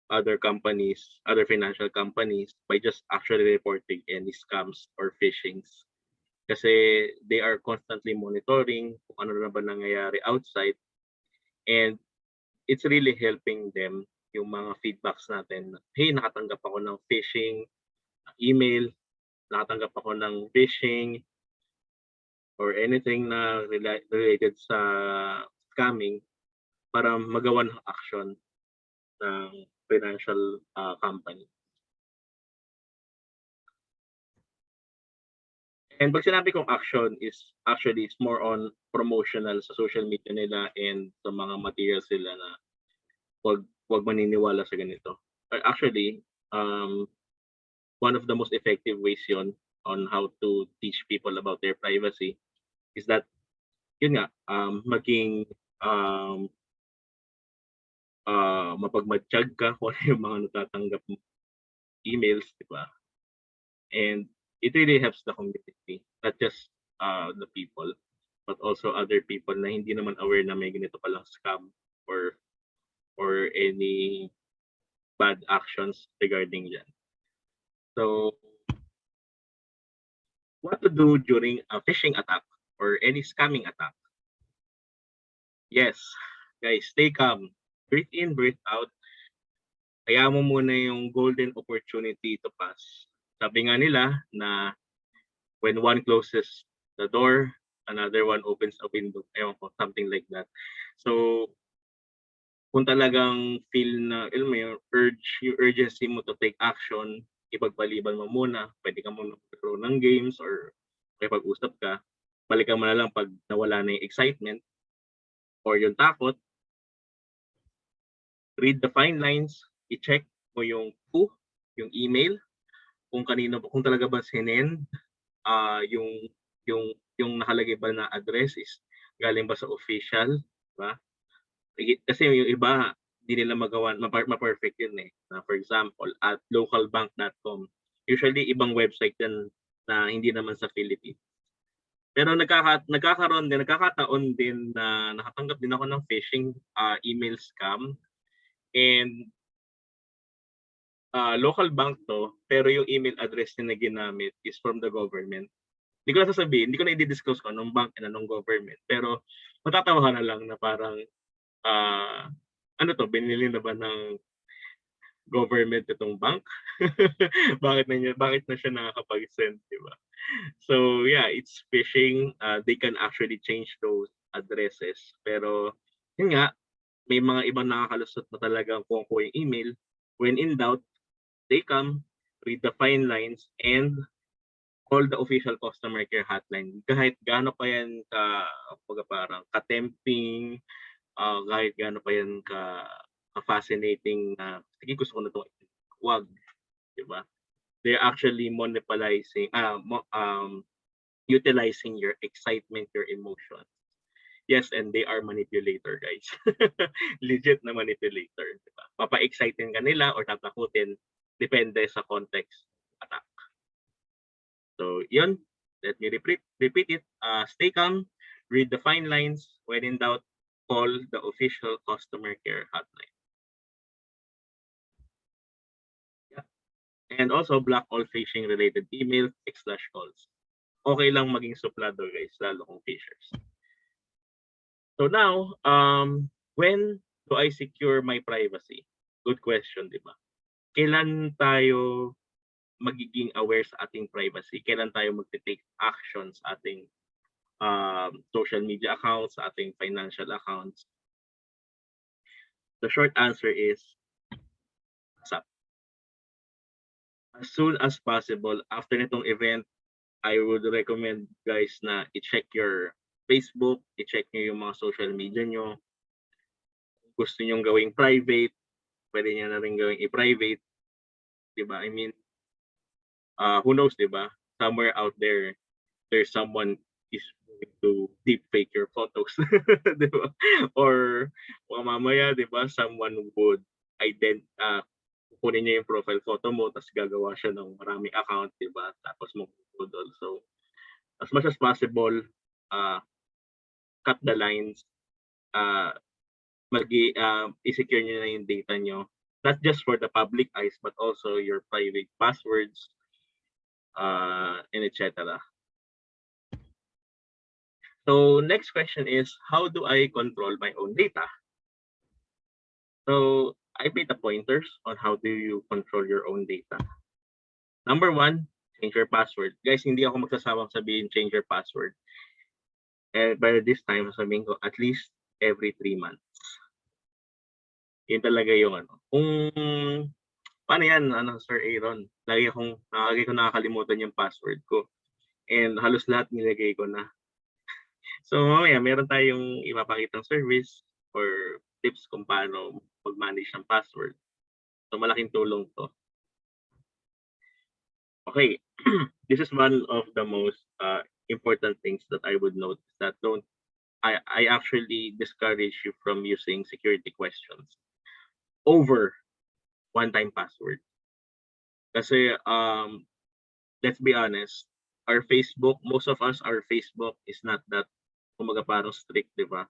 other companies, other financial companies by just actually reporting any scams or phishings. Kasi they are constantly monitoring kung ano na ba nangyayari outside and it's really helping them yung mga feedbacks natin. Hey, nakatanggap ako ng phishing email, nakatanggap ako ng phishing or anything na related sa scamming para magawan ng action ng financial company. And pag sinabi kong action is actually it's more on promotional sa social media nila and sa mga materials nila na wag maniniwala sa ganito. Actually, one of the most effective ways yon on how to teach people about their privacy is that yun nga maging mapagmatsyag ka kung ano yung mga natatanggap mo emails, di ba? And it really helps the community, not just the people, but also other people na hindi naman aware na may ganito palang scam or any bad actions regarding yan. So, what to do during a phishing attack or any scamming attack? Yes, guys, stay calm. Breathe in, breathe out. Kaya mo muna yung golden opportunity to pass. Sabi nga nila na when one closes the door, another one opens a window. Ewan ko, something like that. So, kung talagang feel na, alam mo yung urgency mo to take action, ipagpaliban mo muna, pwede ka muna maglaro ng games or makipag-usap ka. balikan mo na lang pag nawala na yung excitement or yung takot. Read the fine lines, i-check mo yung who, yung email, kung kanino, kung talaga ba sinend, yung nakalagay ba na address is galing ba sa official, ba? Kasi yung iba hindi nila magawa, ma-perfect yun eh. For example, at localbank.com. Usually ibang website yan na hindi naman sa Philippines. Pero nagkakataon din na nakatanggap din ako ng phishing email scam, and local bank to, pero yung email address na ginamit is from the government. Hindi ko na sasabihin, hindi ko na i-disclose ko anong bank and anong government, pero matatawa ka na lang na parang ano to, binili na ba ng government itong bank? bakit na siya nakakapag-send, di ba? So yeah, it's phishing. They can actually change those addresses. Pero yun nga, may mga ibang nakakalusot na talagang kung yung email. When in doubt, they come, read the fine lines, and call the official customer care hotline. Kahit gaano pa yan parang ka-tempting, kahit gaano pa yan ka-fascinating na, sige, gusto ko na ito, wag, di ba? They're actually utilizing your excitement, your emotion. Yes, and they are manipulator, guys. Legit na manipulator. Diba? Papa-exciting ka nila or tatakutin, depende sa context attack. So, yun. Let me repeat it. Stay calm, read the fine lines. When in doubt, call the official customer care hotline. Yeah. And also, block all phishing-related emails, text/calls. Okay lang maging suplado, guys, lalo kung phishers. So now, when do I secure my privacy? Good question, di ba? Kailan tayo magiging aware sa ating privacy? Kailan tayo mag-take action sa ating social media accounts, sa ating financial accounts? The short answer is WhatsApp. As soon as possible, after nitong event, I would recommend guys na i-check your Facebook, i-check nyo yung mga social media nyo. Gusto nyong gawing private, pwede nyo na rin gawing i-private. Diba? I mean, who knows, diba? Somewhere out there, there's someone is going to deepfake your photos. Diba? Or mamaya, diba, someone would kunin niya yung profile photo mo, tapos gagawa siya ng maraming account, diba? Tapos mag-upload also. As much as possible, cut the lines, i-secure nyo na yung data nyo, not just for the public eyes, but also your private passwords, and etc. So next question is, how do I control my own data? So I made the pointers on how do you control your own data. Number 1, change your password. Guys, hindi ako magsasawang sabihin change your password. And by this time, sabihin ko at least every 3 months. Yun talaga yung ano. Kung paano yan, Sir Aaron? Lagi ko nakakalimutan yung password ko. And halos lahat nilagay ko na. So mamaya, meron tayong ipapakitang service or tips kung paano mag-manage ng password. So malaking tulong to. Okay, this is one of the most important things that I would note, that I actually discourage you from using security questions over one-time password. Kasi let's be honest, our Facebook, most of us, our Facebook is not that kumaga parang strict, di ba?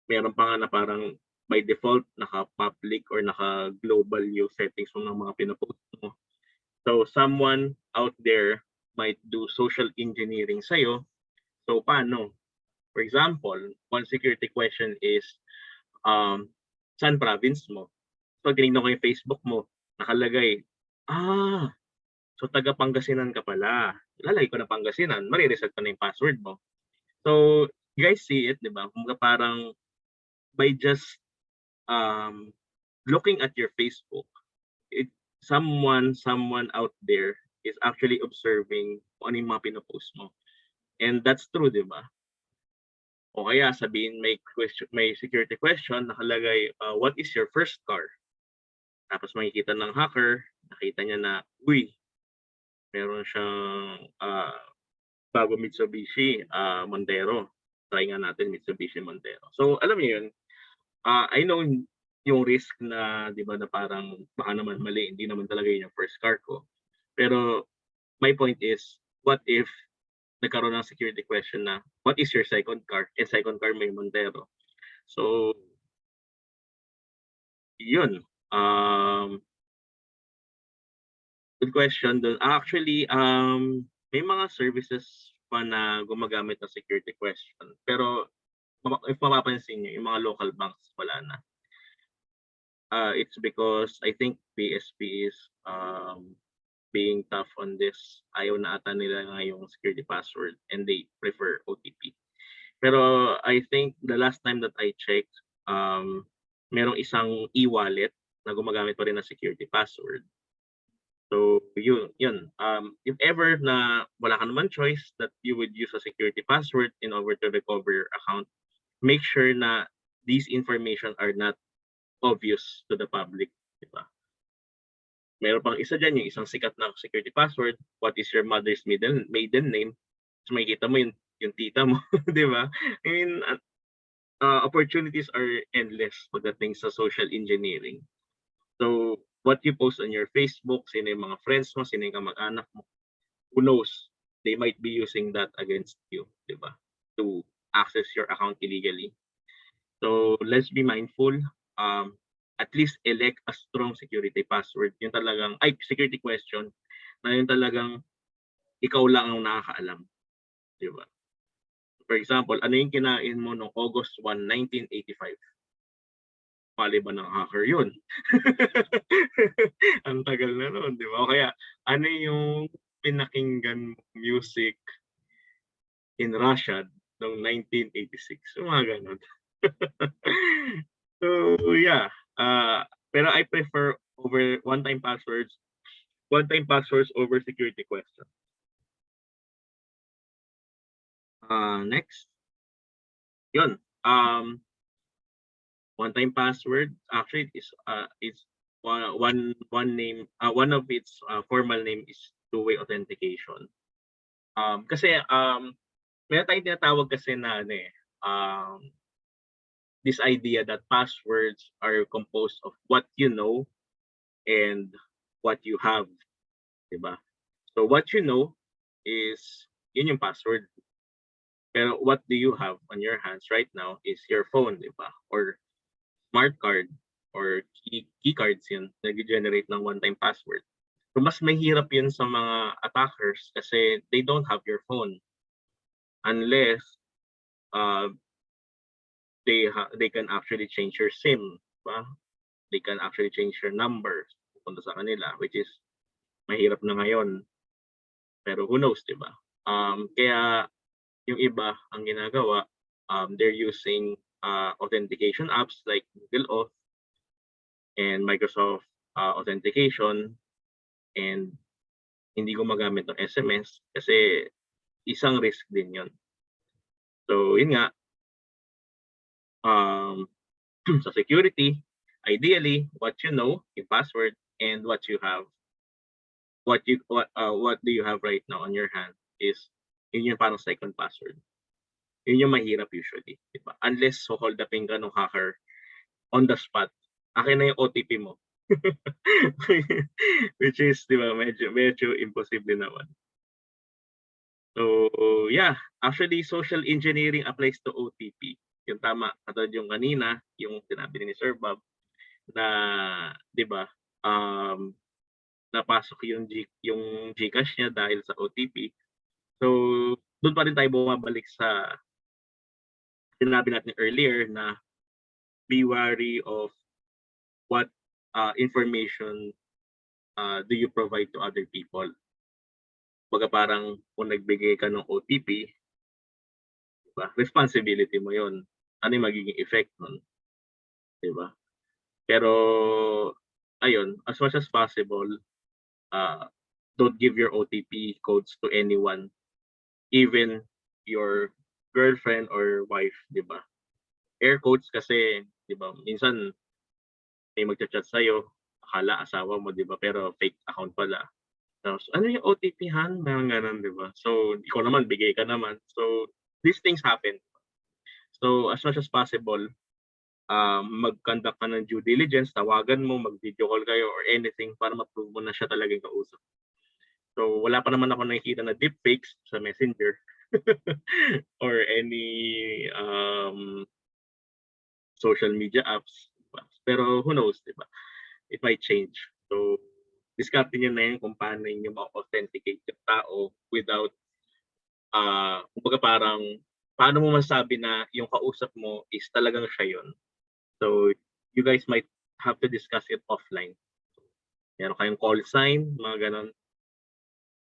Meron pa nga na parang by default naka-public or naka-global yung settings mo ng mga pinapost mo. So someone out there might do social engineering sa'yo. So paano? For example, one security question is, saan province mo? So tinignan ko yung Facebook mo, nakalagay, so taga Pangasinan ka pala. Lalagay ko na Pangasinan, marireset pa na yung password mo. So you guys see it, di ba? Kumbaga parang by just looking at your Facebook, someone out there is actually observing kung ano yung mga pinopost mo. And that's true, di ba? O kaya sabihin may security question, nakalagay, what is your first car? Tapos makikita ng hacker, nakita niya na, uy, meron siyang bago Mitsubishi Montero. Try nga natin Mitsubishi Montero. So alam niyo yun, I know yung risk na, di ba, na parang baka naman mali, hindi naman talaga yun yung first car ko. Pero my point is, what if nagkaroon ng security question na, what is your second car? And second car may Montero. So, yun. Good question dun. Actually, may mga services pa na gumagamit ng security question. Pero if mapapansin niyo, yung mga local banks wala na. It's because I think PSP is being tough on this. Ayaw na ata nila ngayong security password and they prefer OTP. Pero I think the last time that I checked, merong isang e-wallet na gumagamit pa rin ng security password. So yun. If ever na wala ka naman choice that you would use a security password in order to recover your account, make sure na these information are not obvious to the public, di ba? Meron pang isa dyan, yung isang sikat na security password, what is your mother's maiden name? So makikita mo yung tita mo, di ba? I mean, opportunities are endless pagdating sa social engineering. So what you post on your Facebook, sino yung mga friends mo, sino yung kamag-anak mo, who knows, they might be using that against you, di ba? To access your account illegally. So let's be mindful. At least elect a strong security password. Yung talagang, security question, na yung talagang ikaw lang ang nakakaalam. Di ba? For example, ano yung kinain mo noong August 1, 1985? Mali ba ng hacker yun? Ang tagal na noon, di ba? O kaya, ano yung pinakinggan music in Russia noong 1986? So, mga ganun. So, yeah. Pero I prefer over one-time passwords over security question. Next. Yun. One-time password actually is one name. One of its formal name is two-way authentication. Kasi meron tayong tinatawag kasi na this idea that passwords are composed of what you know and what you have, diba? So what you know is yun yung password. Pero what do you have on your hands right now is your phone, diba? Or smart card or key cards yun, nag-generate ng one-time password. So mas mahirap yun sa mga attackers kasi they don't have your phone unless they can actually change your SIM, diba? They can actually change your number pupunta sa kanila, which is mahirap na ngayon. Pero who knows, diba? Kaya yung iba ang ginagawa, they're using authentication apps like Google Auth and Microsoft Authentication, and hindi gumagamit ng SMS kasi isang risk din yun. So yun nga, sa security, ideally, what you know, yung password, and what you have, what do you have right now on your hand is yun yung parang second password. Yun yung mahirap usually, diba? Unless so hold upin ka ng hacker on the spot, akin na yung OTP mo. Which is, diba, medyo imposible naman. So yeah, actually social engineering applies to OTP. Yung tama, katulad yung kanina, yung sinabi ni Sir Bob, na, di ba, napasok yung GCash niya dahil sa OTP. So, doon pa rin tayo bumabalik sa sinabi natin earlier na be wary of what information do you provide to other people. Baga parang kung nagbigay ka ng OTP, diba, responsibility mo yon. Ano yung magiging effect nun? Diba? Pero, ayun, as much as possible, don't give your OTP codes to anyone, even your girlfriend or wife, di ba? Air quotes kasi, di ba, minsan may magchat-chat sa'yo, akala asawa mo, di ba? Pero fake account pala. Tapos, ano yung OTP, Han? Mga ganun, di ba? So, ikaw naman, bigay ka naman. So, these things happen. So, as much as possible, mag-conduct ka ng due diligence, tawagan mo, mag-video call kayo or anything para ma-prove mo na siya talagang kausap. So, wala pa naman ako nakikita na deepfakes sa Messenger or any social media apps. Diba? Pero who knows, di ba? It might change. So, discarte nyo na yun kung paano nyo ma-authenticate yung tao without, kumbaga parang, paano mo masabi na yung kausap mo is talagang siya yun. So, you guys might have to discuss it offline. Meron kayong call sign, mga ganon.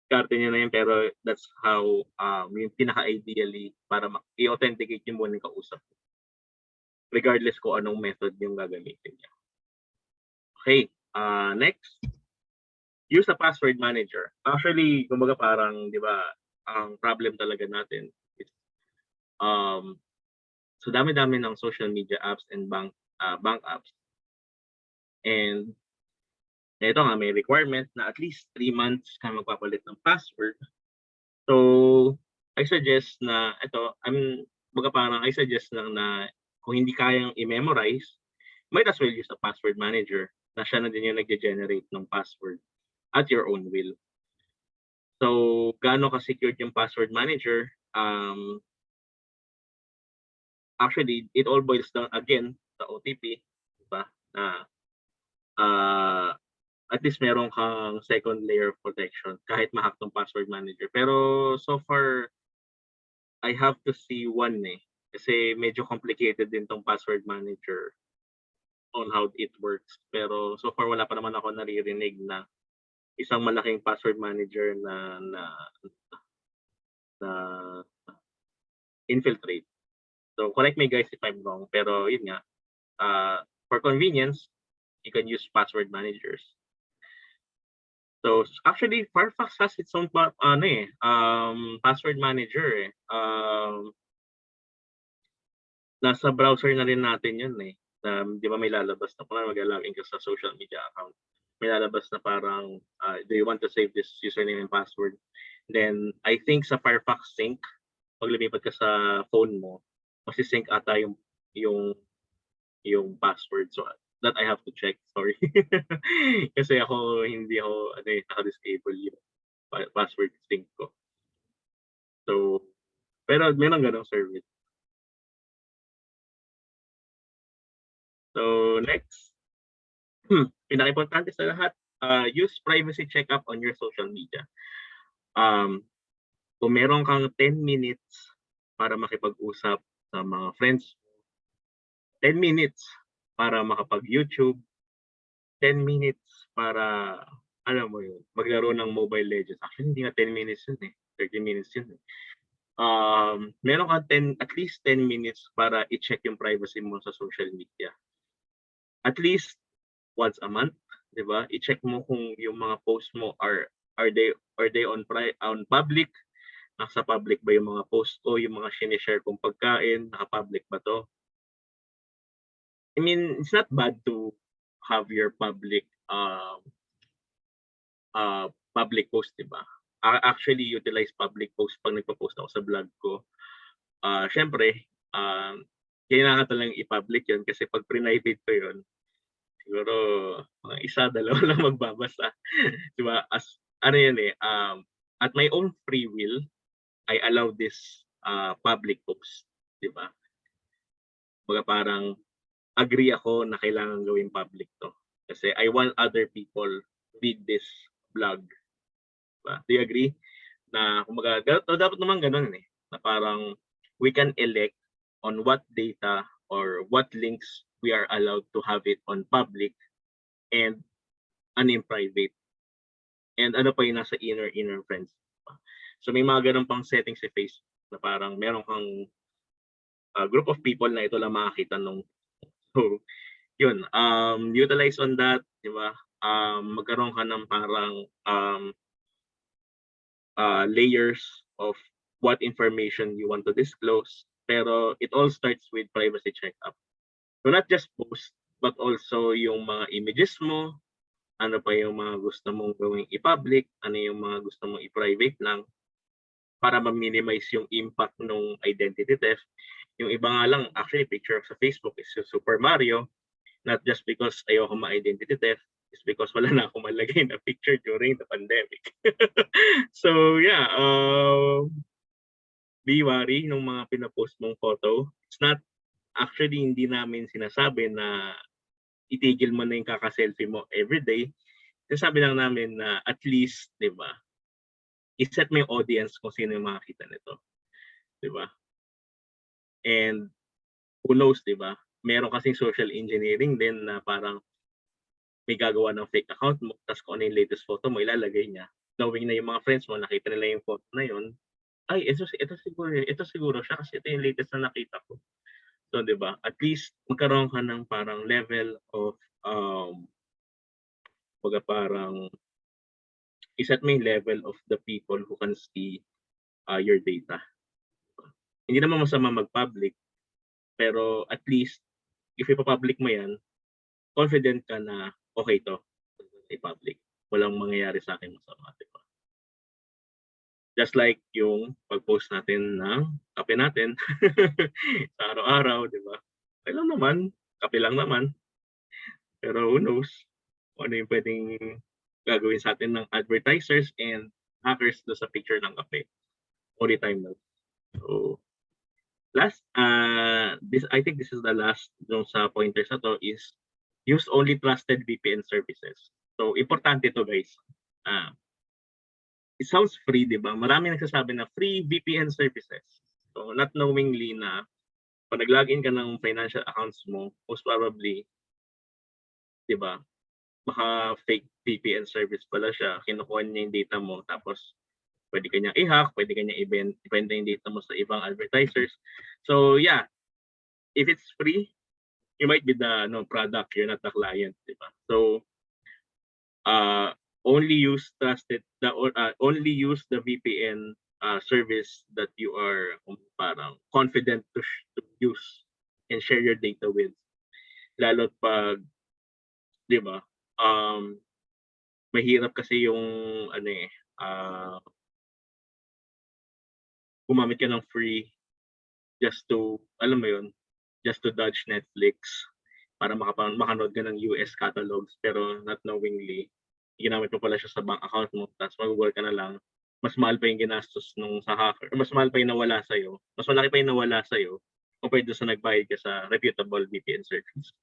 Discarte nyo na yun, pero that's how, yung pinaka-ideally para i-authenticate yung muna yung kausap mo. Regardless kung anong method yung gagamitin niya. Okay, next. Use a password manager. Actually, kumbaga parang, di ba, ang problem talaga natin is, so dami-dami ng social media apps and bank apps. And ito nga, may requirement na at least 3 months ka magpapalit ng password. So, I suggest na, I suggest lang na kung hindi kayang i-memorize, might as well use a password manager na siya na din yung nag-generate ng password at your own will. So, gaano ka-secured yung password manager? Actually, it all boils down again sa OTP, diba? Na at least meron kang second layer of protection kahit ma-hack tong password manager. Pero so far, I have to see one kasi medyo complicated din tong password manager on how it works. Pero so far, wala pa naman ako naririnig na isang malaking password manager na infiltrate. So correct me guys if I'm wrong, pero yun nga, for convenience, you can use password managers. So actually, Firefox has its own password manager. Nasa browser na rin natin yun di ba may lalabas na kung mag-login ka sa social media account. May lalabas na parang, do you want to save this username and password? Then, I think sa Firefox sync, pag lumipat ka sa phone mo, masisync ata yung password. So, that I have to check. Sorry. Kasi hindi ako naka-disable yung password sync ko. So, pero meron ganong service. So, next. Pinaka-importante sa lahat, use privacy checkup on your social media. Kung meron kang 10 minutes para makipag-usap sa mga friends, 10 minutes para makapag-YouTube, 10 minutes para, alam mo yun, maglaro ng Mobile Legends. Actually, hindi nga 10 minutes yun 30 minutes yun meron kang at least 10 minutes para i-check yung privacy mo sa social media. At least once a month, di ba? I-check mo kung yung mga posts mo are they on public? Nasa public ba yung mga post ko, yung mga sinishare kong pagkain, naka-public ba to? I mean, it's not bad to have your public post, di ba? Actually, utilize public post pag nagpo-post ako sa blog ko. Syempre, kailangan talagang i-public yun kasi pag private ko yun, siguro mga isa, dalawa lang magbabasa. Di ba? At my own free will, I allow this public post. Di ba? Baga parang agree ako na kailangan gawing public to. Kasi I want other people read this blog. Diba? Do you agree? Na kumbaga, dapat naman ganun na parang we can elect on what data or what links we are allowed to have it on public and in private. And ano pa yung nasa inner friends. So may mga ganun pang settings sa Facebook na parang meron kang group of people na ito lang makakita nung. So, yun, utilize on that, di ba? Magkaroon ka ng parang layers of what information you want to disclose. Pero it all starts with privacy checkup. So not just post, but also yung mga images mo, ano pa yung mga gusto mong gawing i-public, ano yung mga gusto mong i-private lang, para ma-minimize yung impact ng identity theft. Yung iba nga lang, actually, picture sa Facebook is yung Super Mario, not just because ayoko ma-identity theft, it's because wala na akong malagay na picture during the pandemic. So yeah, be wary nung mga pinapost mong photo. It's not, actually, hindi namin sinasabi na itigil mo na yung kaka-selfie mo everyday. Sinasabi lang namin na at least, di ba, iset mo yung audience kung sino yung makakita nito. Di ba? And who knows, di ba? Meron kasing social engineering din na parang may gagawa ng fake account mo, tapos kung ano yung latest photo mo, ilalagay niya. Knowing na yung mga friends mo, nakita nila yung photo na yun, ay, ito siguro siya kasi ito yung latest na nakita ko. So, di ba? At least magkaroon ka ng parang level of parang iset mo yung level of the people who can see your data. Hindi naman masama mag-public, pero at least if ipa-public mo yan, confident ka na okay to i-public. Walang mangyayari sa akin masama, diba? Just like yung pag-post natin ng kape natin sa araw-araw, diba? Okay lang naman, kape lang naman. Pero who knows kung ano yung pwedeng gagawin sa atin ng advertisers and hackers do sa picture ng kape. Only time knows. So, last, I think this is the last dun sa pointers na to is use only trusted VPN services. So, importante to guys. It sounds free, di ba? Marami nagsasabi na free VPN services. So, not knowingly na pag nag-login ka ng financial accounts mo, most probably, di ba, baka fake VPN service pala siya, kinukuha niya yung data mo, tapos pwede ka niyang i-hack, pwede ka niyang ibenta yung data mo sa ibang advertisers. So, yeah, if it's free, you might be the product, you're not the client, di ba? So, only use only use the VPN service that you are parang confident to use and share your data with. Lalo pag, di ba, mahirap kasi yung gumamit ka ng free just to, alam mo yun, just to dodge Netflix para makanood ka ng US catalogs, pero not knowingly, ginamit mo pala siya sa bank account mo, tapos mag-work ka na lang, mas mahal pa yung ginastos nung sa hacker, mas mahal pa yung nawala sa'yo, mas malaki pa yung nawala sa'yo, compared sa nagbayad ka sa reputable VPN service.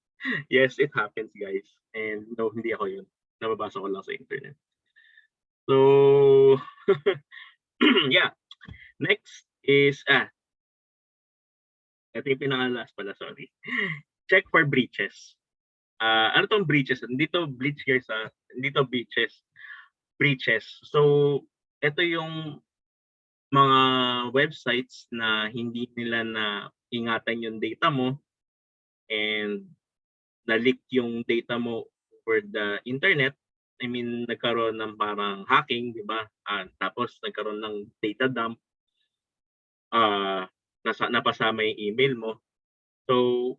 Yes, it happens, guys. And no, hindi ako yun. Nababasa ko lang sa internet. So, yeah. Next is, ito yung pinaka-last pala, sorry. Check for breaches. Ano tong breaches? Dito breaches. Breaches. So, ito yung mga websites na hindi nila na ingatan yung data mo and na-leak yung data mo over the internet. I mean, nagkaroon ng parang hacking, di ba? Tapos nagkaroon ng data dump. Napasama yung email mo. So,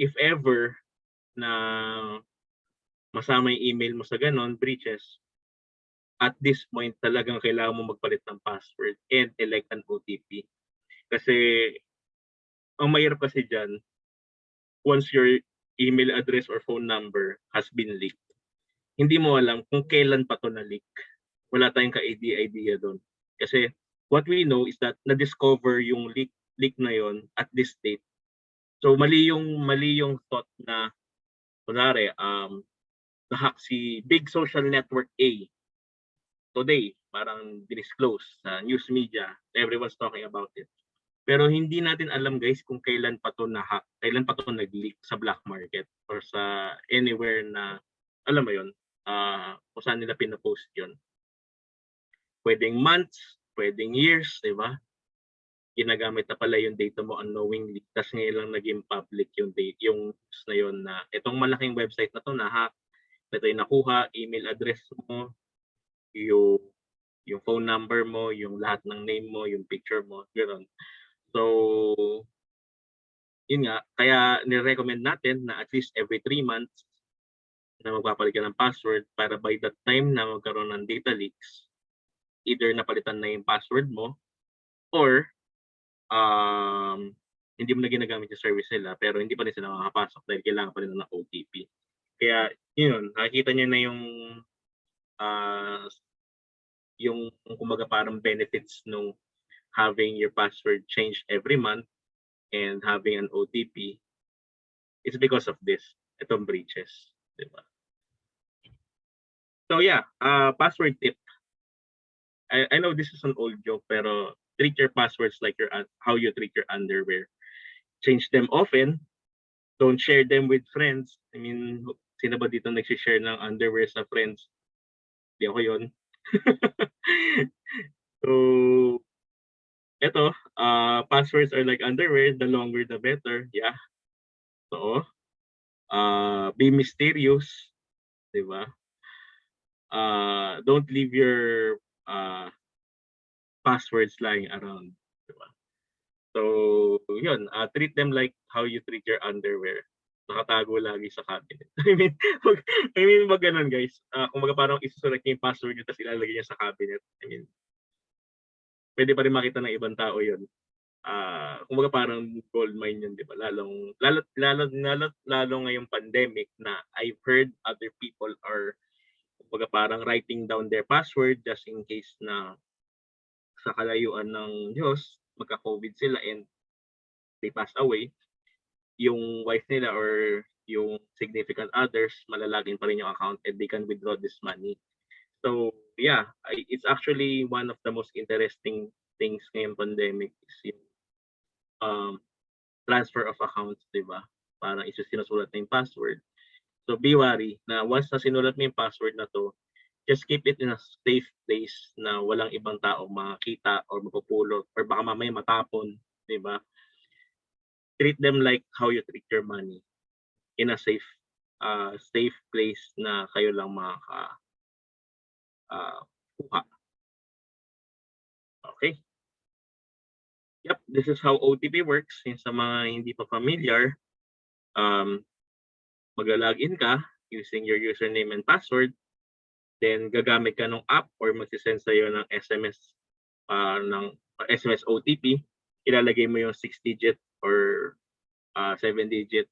if ever na masama yung email mo sa ganon, breaches, at this point talagang kailangan mo magpalit ng password and elect an OTP. Kasi ang mahirap kasi dyan, once your email address or phone number has been leaked, hindi mo alam kung kailan pa to na-leak. Wala tayong ka-idea doon. Kasi what we know is that na-discover yung leak na yon at this date. So mali yung thought na kunwari na-hack si big social network A today, parang disclose sa news media, everyone's talking about it. Pero hindi natin alam guys kung kailan pa to na-hack, kailan pa to nag-leak sa black market or sa anywhere na, alam mo yun, kung saan nila pinapost yun. Pwedeng months, pwedeng years, di ba? Ginagamit na pala yung data mo unknowingly, tapos ngayon lang naging public yung news na yun na itong malaking website na to na-hack, ito yung nakuha, email address mo, yung yung phone number mo, yung lahat ng name mo, yung picture mo, gano'n. So, yun nga, kaya ni-recommend natin na at least every 3 months na magpapalit ka ng password para by the time na magkaroon ng data leaks, either napalitan na yung password mo or hindi mo na ginagamit yung service nila pero hindi pa rin sila makakapasok dahil kailangan pa rin ng OTP. Kaya yun, nakikita niyo na uh, yung kumbaga parang benefits nung having your password changed every month and having an OTP. It's because of this, itong breaches, di ba? So yeah, password tip. I know this is an old joke, pero treat your passwords like how you treat your underwear. Change them often. Don't share them with friends. I mean, sino ba dito nag-share ng underwear sa friends? Di ako yun. So, eto, passwords are like underwear. The longer, the better. Yeah. So, be mysterious. Di ba? Don't leave your passwords lying around. Di ba? So, yun, treat them like how you treat your underwear. Nakatago lagi sa cabinet. Wag ganun, guys. Kumbaga parang isusulat niyo yung password niyo tapos ilalagay niya sa cabinet. I mean, pwede pa rin makita ng ibang tao yun. Kumbaga parang gold mine yun, di ba? Lalo ngayong pandemic na I've heard other people are kumbaga parang writing down their password just in case na sa kalayuan ng Diyos, magka-COVID sila and they pass away, yung wife nila or yung significant others, malalagin pa rin yung account and they can withdraw this money. So, yeah, it's actually one of the most interesting things ngayong pandemic is yung transfer of accounts, di ba? Parang sinusulat na yung password. So, be wary na once na sinulat mo yung password na to, just keep it in a safe place na walang ibang tao makakita or mapupulot or baka mamaya matapon, di ba? Treat them like how you treat your money in a safe place na kayo lang kuha. Okay. Yep, this is how OTP works. Sa mga hindi pa familiar, mag-login ka using your username and password. Then gagamit ka ng app or magsisend sa'yo ng SMS SMS OTP. Ilalagay mo yung 6-digit or 7-digit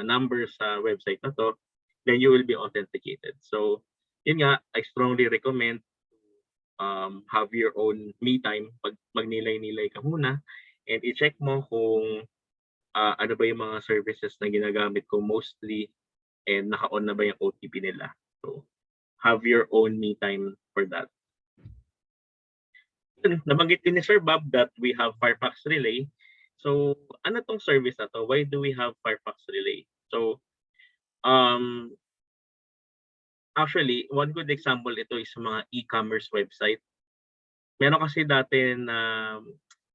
number sa website na to, then you will be authenticated. So, yun nga, I strongly recommend have your own me time. Magnilay-nilay ka muna and i-check mo kung ano ba yung mga services na ginagamit ko mostly and naka-on na ba yung OTP nila. So, have your own me time for that. Nabanggit din ni Sir Bob that we have Firefox Relay. So, ano tong service na to? Why do we have Firefox Relay? So, actually, one good example ito is sa mga e-commerce website. Meron kasi dati na,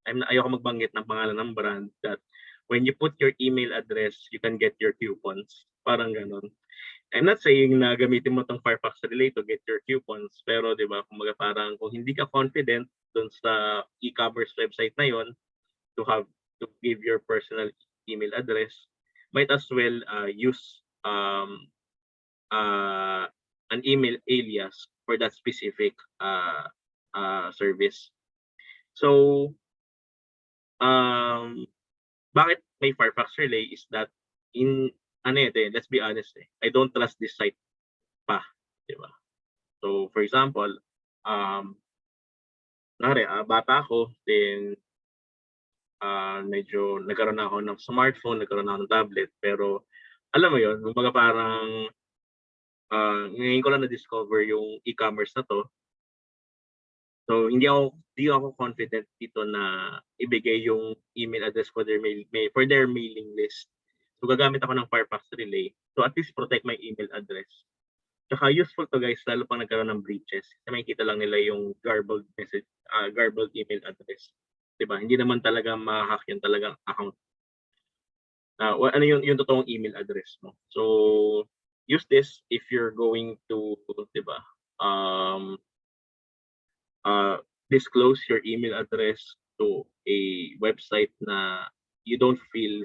ayoko magbanggit ng pangalan ng brand, that when you put your email address, you can get your coupons. Parang ganun. I'm not saying na gamitin mo tong Firefox Relay to get your coupons, pero di ba, kumbaga parang kung hindi ka confident dun sa e-commerce website na yon to give your personal email address, might as well use an email alias for that specific service. So, bakit may Firefox Relay is that let's be honest, I don't trust this site pa, di ba? So, for example, bata ako, then medyo nagkaroon ako ng smartphone, nagkaroon ako ng tablet, pero alam mo yun, kumbaga parang ngayon ko lang na-discover yung e-commerce na to. So, hindi ako confident dito na ibigay yung email address for their mailing list. So, gagamit ako ng Firefox Relay to at least protect my email address. Tsaka useful to guys, lalo pang nagkaroon ng breaches. Kasi makikita lang nila yung garbled email address. Diba? Hindi naman talaga ma-hack yung talagang account. Ano yung totoong email address mo. So, use this if you're going to, diba, disclose your email address to a website na you don't feel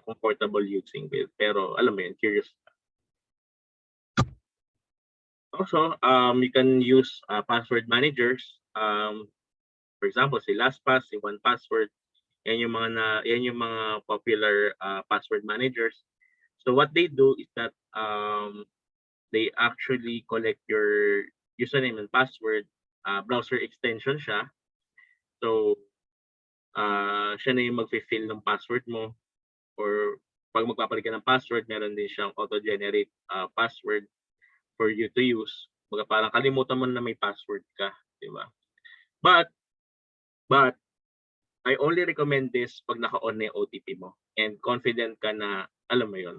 comfortable using with, pero alam mo yun, curious. Also, you can use password managers. For example, si LastPass, si OnePassword, yan yung mga popular password managers. So what they do is that they actually collect your username and password, browser extension siya. So siya na yung mag-fill ng password mo, or pag magpapalit ka ng password, meron din siyang auto-generate password for you to use. Baga parang kalimutan mo na may password ka, di ba? But I only recommend this pag naka-on na yung OTP mo and confident ka na, alam mo yun,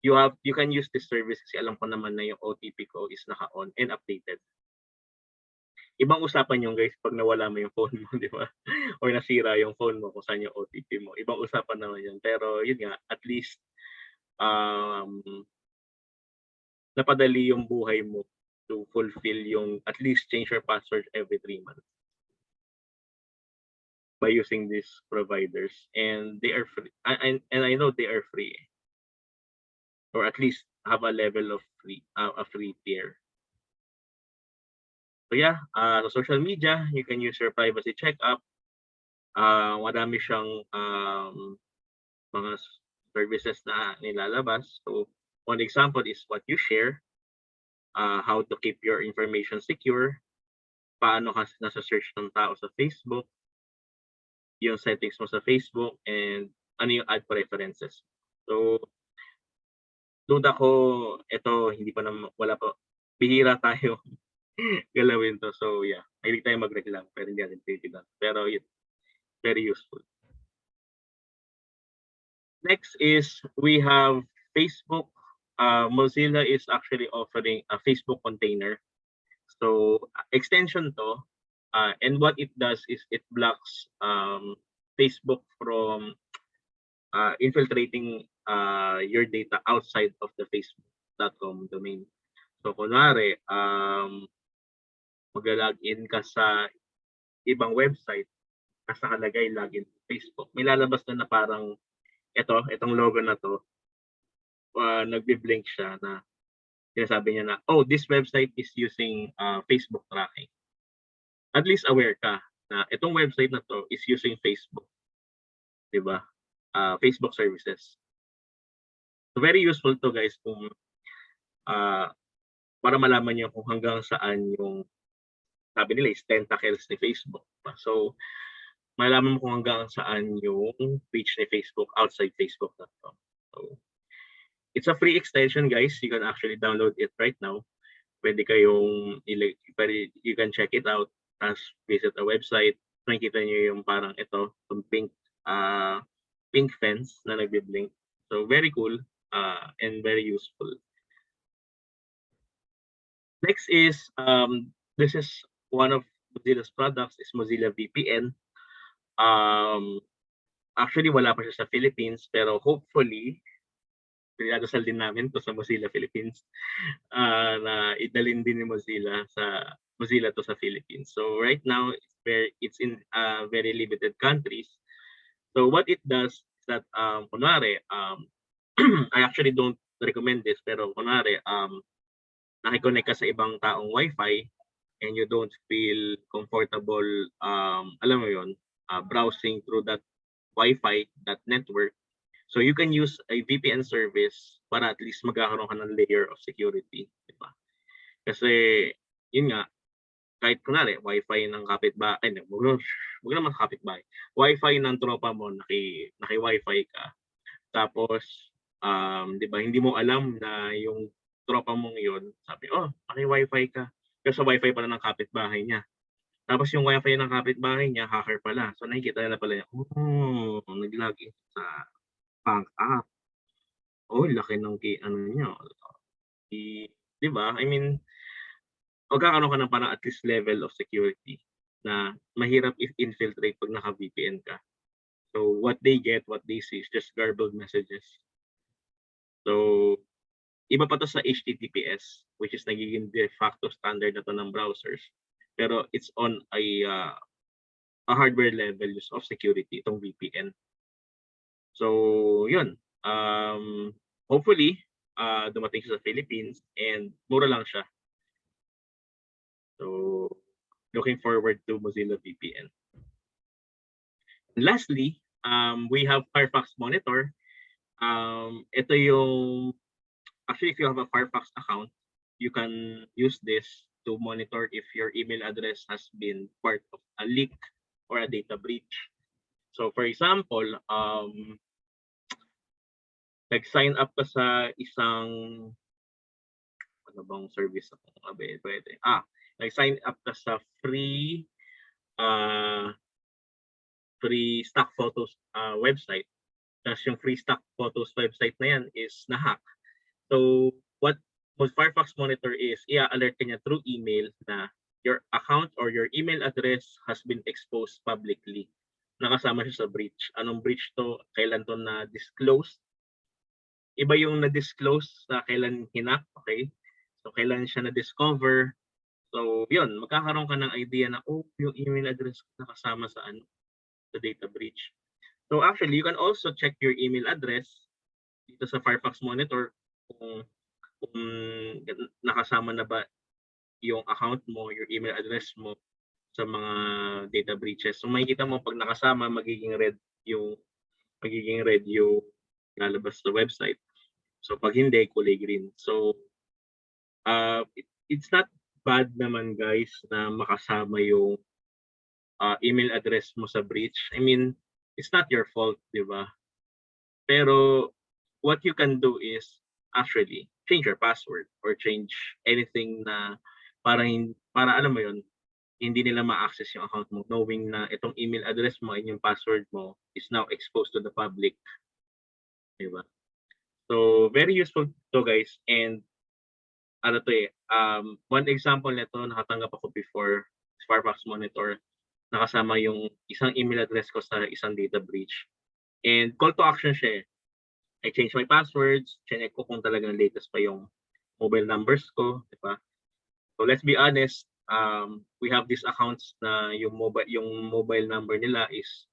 you can use this service kasi alam ko naman na yung OTP ko is naka-on and updated. Ibang usapan yung guys pag nawala mo yung phone mo, di ba? Or nasira yung phone mo kung saan yung OTP mo. Ibang usapan naman yun. Pero yun nga, at least napadali yung buhay mo to fulfill yung at least change your password every 3 months by using these providers, and they are free. And I know they are free, or at least have a level of free, a free tier. So yeah, so social media, you can use your privacy checkup. Marami siyang mga services na nilalabas. So one example is what you share, how to keep your information secure, paano ka nasa search ng tao sa Facebook, yung settings mo sa Facebook, and ano yung ad preferences. So duda ko, ito hindi pa naman, wala pa, bihira tayo galawin to. So yeah, hindi tayo magreklamo, pero hindi natin titigan. Pero yun, very useful. Next is we have Facebook. Mozilla is actually offering a Facebook container. So extension to, and what it does is it blocks Facebook from infiltrating your data outside of the facebook.com domain. So kunwari, mag-login ka sa ibang website, tapos nakalagay login to Facebook, may lalabas na parang itong logo na to, nagbi-blink siya na sinasabi niya na, oh, this website is using Facebook tracking. At least aware ka na itong website na to is using Facebook. Diba? Facebook services. So very useful to guys kung para malaman niyo kung hanggang saan yung, sabi nila is tentacles ni Facebook. So malaman mo kung hanggang saan yung reach ni Facebook outside Facebook.com. So it's a free extension guys. You can actually download it right now. Pwede kayong, you can check it out as visit a website. Nakikita niyo yung parang ito, yung pink fence na nagbi-blink. So very cool and very useful. Next is this is one of Mozilla's products is Mozilla VPN. Actually wala pa siya sa Philippines, pero hopefully pinadasal din namin to sa Mozilla Philippines na idalin din ni Mozilla to sa Philippines. So right now it's in very limited countries. So what it does is that kunwari I actually don't recommend this, pero kunwari nakikonnect ka sa ibang taong Wi-Fi and you don't feel comfortable alam mo yon, browsing through that Wi-Fi, that network. So you can use a VPN service para at least magkakaroon ka ng layer of security, di ba? Kasi yun nga, kahit kunwari Wi-Fi ng kapitbahay, wag naman kapitbahay, Wi-Fi ng tropa mo, naki-Wi-Fi ka, tapos di ba, hindi mo alam na yung tropa mong yun, sabi, oh, naki-Wi-Fi ka, kasi Wi-Fi pala ng kapitbahay niya. Tapos yung Wi-Fi ng kapitbahay niya, hacker pala. So nakikita na pala niya, oh, nag-login sa bank app. Oh, laki ng ano niya. Di ba? I mean, magkakaroon ka ng parang at least level of security na mahirap infiltrate pag naka-VPN ka. So what they get, what they see is just garbled messages. So Iba pa to sa HTTPS, which is nagiging de facto standard na to ng browsers. Pero it's on a hardware level use of security, itong VPN. So, yun. Hopefully, dumating siya sa Philippines and mura lang siya. So, looking forward to Mozilla VPN. And lastly, we have Firefox Monitor. Ito yung, actually, if you have a Firefox account, you can use this to monitor if your email address has been part of a leak or a data breach. So, for example, nag-sign up ka sa isang, ano bang service ako? Pwede. Nag-sign up ka sa free stock photos website. Tapos yung free stock photos website na yan is na-hack. So, what Firefox Monitor is, i-alert ka niya through email na your account or your email address has been exposed publicly. Nakasama siya sa breach. Anong breach to? Kailan to na-disclose? Iba yung na-disclose sa kailan hinak, okay? So, kailan siya na-discover. So, yun, magkakaroon ka ng idea na, yung email address nakasama sa sa data breach. So, actually, you can also check your email address dito sa Firefox Monitor kung nakasama na ba yung account mo, your email address mo sa mga data breaches. So, makikita mo pag nakasama, magiging red yung lalabas sa website. So, pag hindi, kulay green. So, it's not bad naman, guys, na makasama yung email address mo sa breach. I mean, it's not your fault, di ba? Pero, what you can do is actually change your password or change anything na para alam mo yun, hindi nila ma-access yung account mo knowing na itong email address mo and yung password mo is now exposed to the public. Diba? So, very useful to, guys. And one example nito, nakatanggap ako before Firefox Monitor, nakasama yung isang email address ko sa isang data breach. And call to action siya. I change my passwords, check ko kung talagang latest pa yung mobile numbers ko, di ba? So let's be honest, we have these accounts na yung mobile number nila is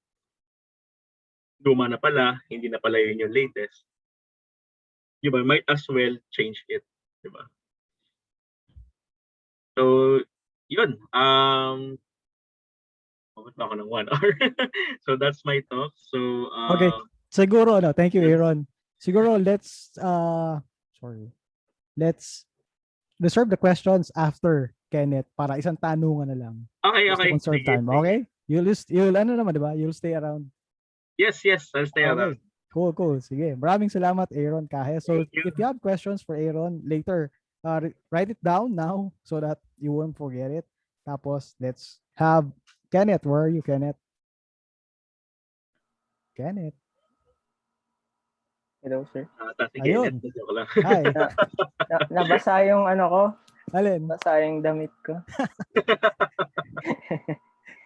luma na pala, hindi na pala yun yung latest. Di ba? Might as well change it, di ba? So, yun. Bakit ba ako ng 1 hour? So that's my talk. So, okay. Siguro, thank you, Aaron. Siguro, let's reserve the questions after Kenneth para isang tanungan na lang. Okay. To conserve time. Okay? You'll naman, di ba? You'll stay around. Yes, I'll stay around. Cool. Sige. Maraming salamat, Aaron Cajes. So, if you have questions for Aaron later, write it down now so that you won't forget it. Tapos, let's have Kenneth. Where are you, Kenneth? Kenneth. Hello, sir. Ayun. Kenneth. Hi. Nabasa yung ko. Alin? Nabasa yung damit ko.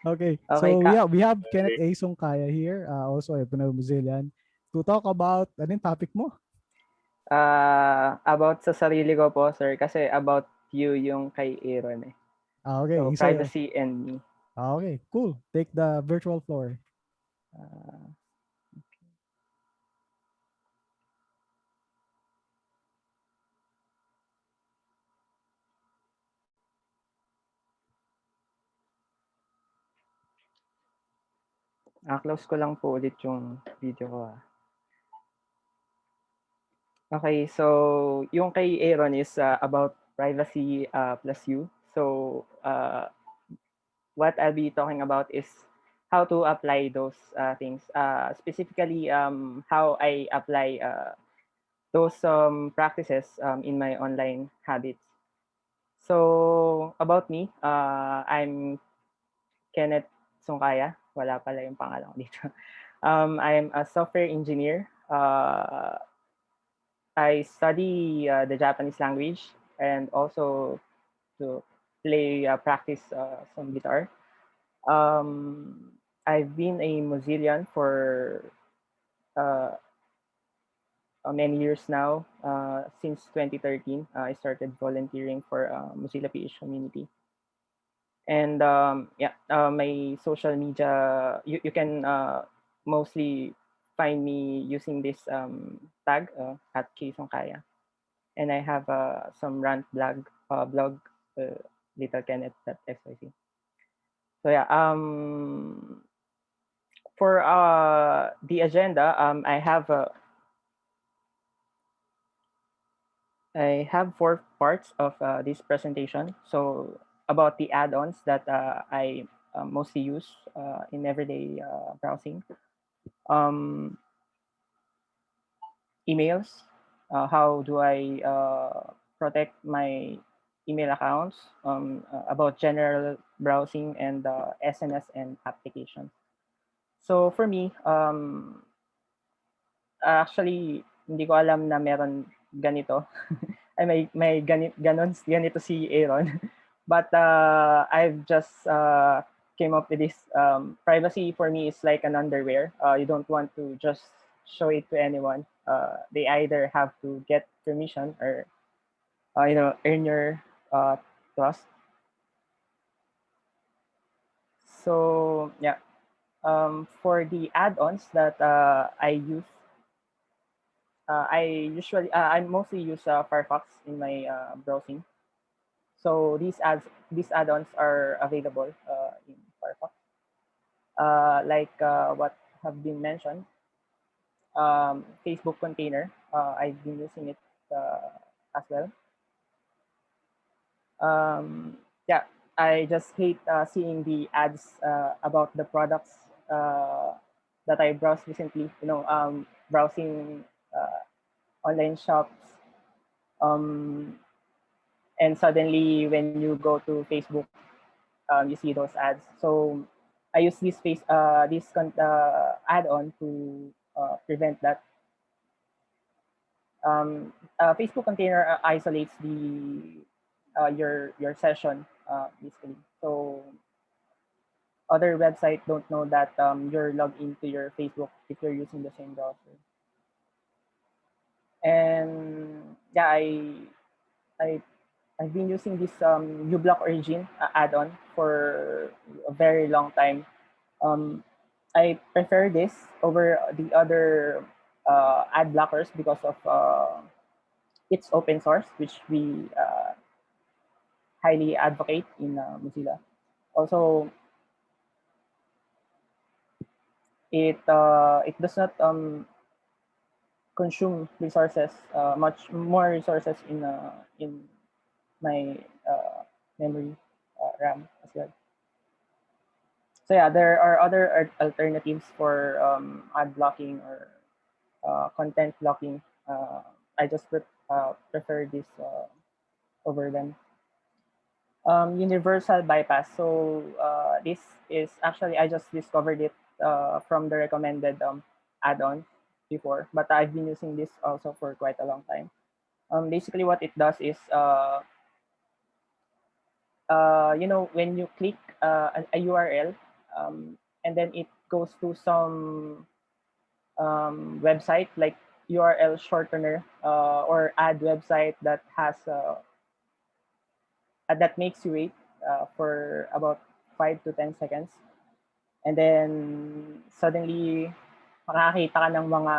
Okay. So we have Kenneth A. Sungcaya here, also a Brazilian, to talk about anong topic mo? About sa sarili ko po, sir, kasi about you yung kay Aaron eh. Okay. So, privacy and me. Okay, cool. Take the virtual floor. Close ko lang po ulit yung video ko. Okay, so yung kay Aaron is about privacy plus you. So, what I'll be talking about is how to apply those things. Specifically, how I apply those practices in my online habits. So, about me, I'm Kenneth Sungcaya. Wala pala yung pangalan ko dito. I'm a software engineer. I study the Japanese language and also to practice some guitar. I've been a Mozillian for many years now. Since 2013, I started volunteering for MozillaPH Community. And my social media, you can mostly find me using this tag at Sungcaya. And I have some rant blog, little Kenneth.xyz. So yeah, for the agenda, I have 4 parts of this presentation. So about the add-ons that I mostly use in everyday browsing, um, emails, how do I protect my email accounts, about general browsing and SNS and applications. So for me, actually, hindi ko alam na meron ganito. Ay, ganito si Aaron. But I've just came up with this. Privacy for me is like an underwear. You don't want to just show it to anyone. They either have to get permission or, earn your trust. So yeah, for the add-ons that I use, I mostly use Firefox in my browsing. So these add-ons are available in Firefox. Like what have been mentioned, Facebook container. I've been using it as well. Yeah, I just hate seeing the ads about the products that I browsed recently. Browsing online shops, and suddenly when you go to Facebook, you see those ads. So I use this add-on to prevent that. Facebook container isolates the your session basically. So other websites don't know that you're logged into your Facebook if you're using the same browser. And yeah, I I've been using this uBlock Origin add-on for a very long time. Um, I prefer this over the other ad blockers because of it's open source, which we highly advocate in Mozilla. Also, it does not consume resources, much more resources in my memory RAM as well. So yeah, there are other alternatives for ad blocking or content blocking. I just prefer this over them. Universal bypass. So this is actually, I just discovered it from the recommended add-on before, but I've been using this also for quite a long time. Basically, what it does is, when you click a URL, and then it goes to some website like URL shortener or ad website that has that makes you wait for about 5 to 10 seconds, and then suddenly makakita ka ng mga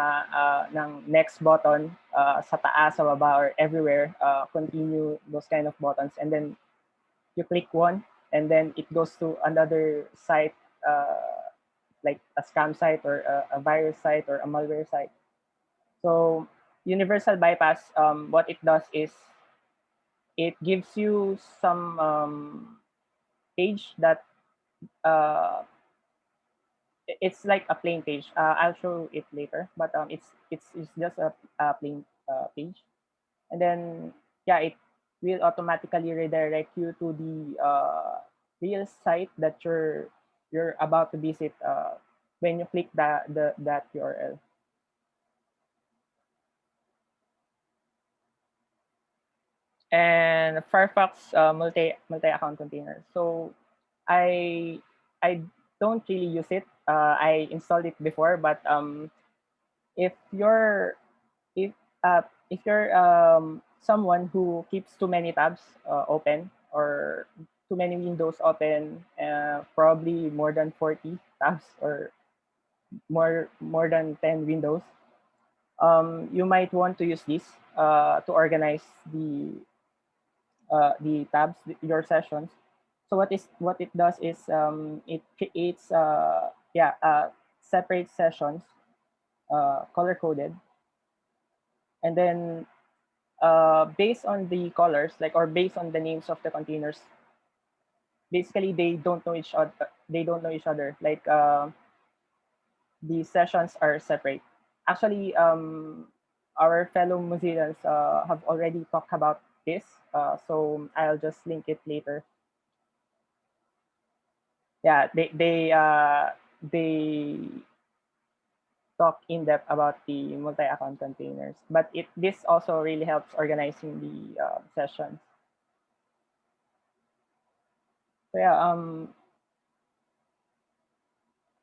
ng next button sa taas, sa baba, or everywhere, continue, those kind of buttons, and then you click one and then it goes to another site, like a scam site or a virus site or a malware site. So universal bypass, what it does is it gives you some page that it's like a plain page. I'll show it later, but it's just a plain page, and then yeah, it will automatically redirect you to the real site that you're about to visit when you click that URL. And Firefox multi account container. So I I don't really use it. I installed it before, but if you're if you're someone who keeps too many tabs open, or too many windows open, probably more than 40 tabs, or more than 10 windows, you might want to use this to organize the tabs, your sessions. So what it does is it creates separate sessions, color coded, and then based on the colors, like, or based on the names of the containers, basically they don't know each other. They don't know each other. Like, the sessions are separate. Actually, our fellow Mozillans have already talked about this, so I'll just link it later. Yeah, they talk in depth about the multi-account containers, but this also really helps organizing the sessions. So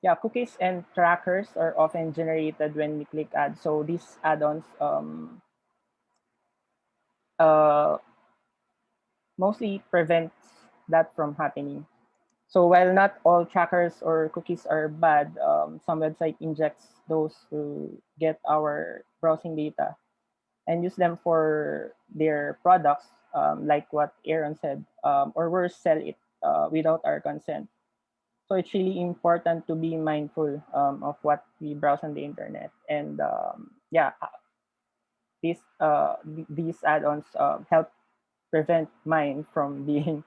yeah, cookies and trackers are often generated when we click add. So these add-ons uh, mostly prevents that from happening. So while not all trackers or cookies are bad, some website injects those to get our browsing data and use them for their products, like what Aaron said, or worse, sell it without our consent. So it's really important to be mindful of what we browse on the internet. And these add-ons help prevent mine from being,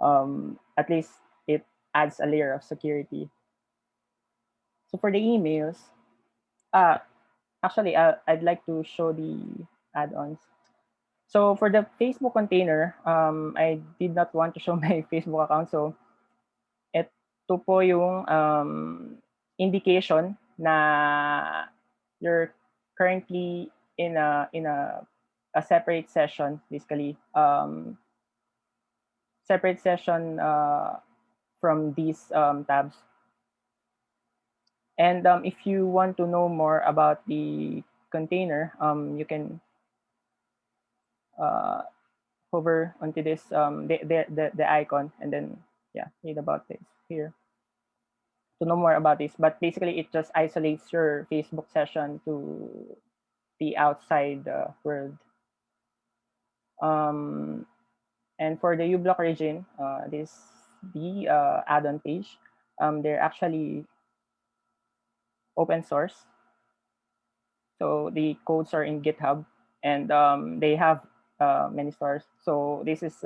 at least it adds a layer of security. So for the emails, uh, actually, I'd like to show the add-ons. So for the Facebook container, I did not want to show my Facebook account. So ito po yung indication na you're currently in a separate session, basically. Separate session from these tabs. And if you want to know more about the container, you can hover onto this the icon, and then read about this here to know more about this. But basically, it just isolates your Facebook session to the outside world. And for the uBlock region, this the add-on page. They're actually open source, so the codes are in GitHub, and they have many stores. So this is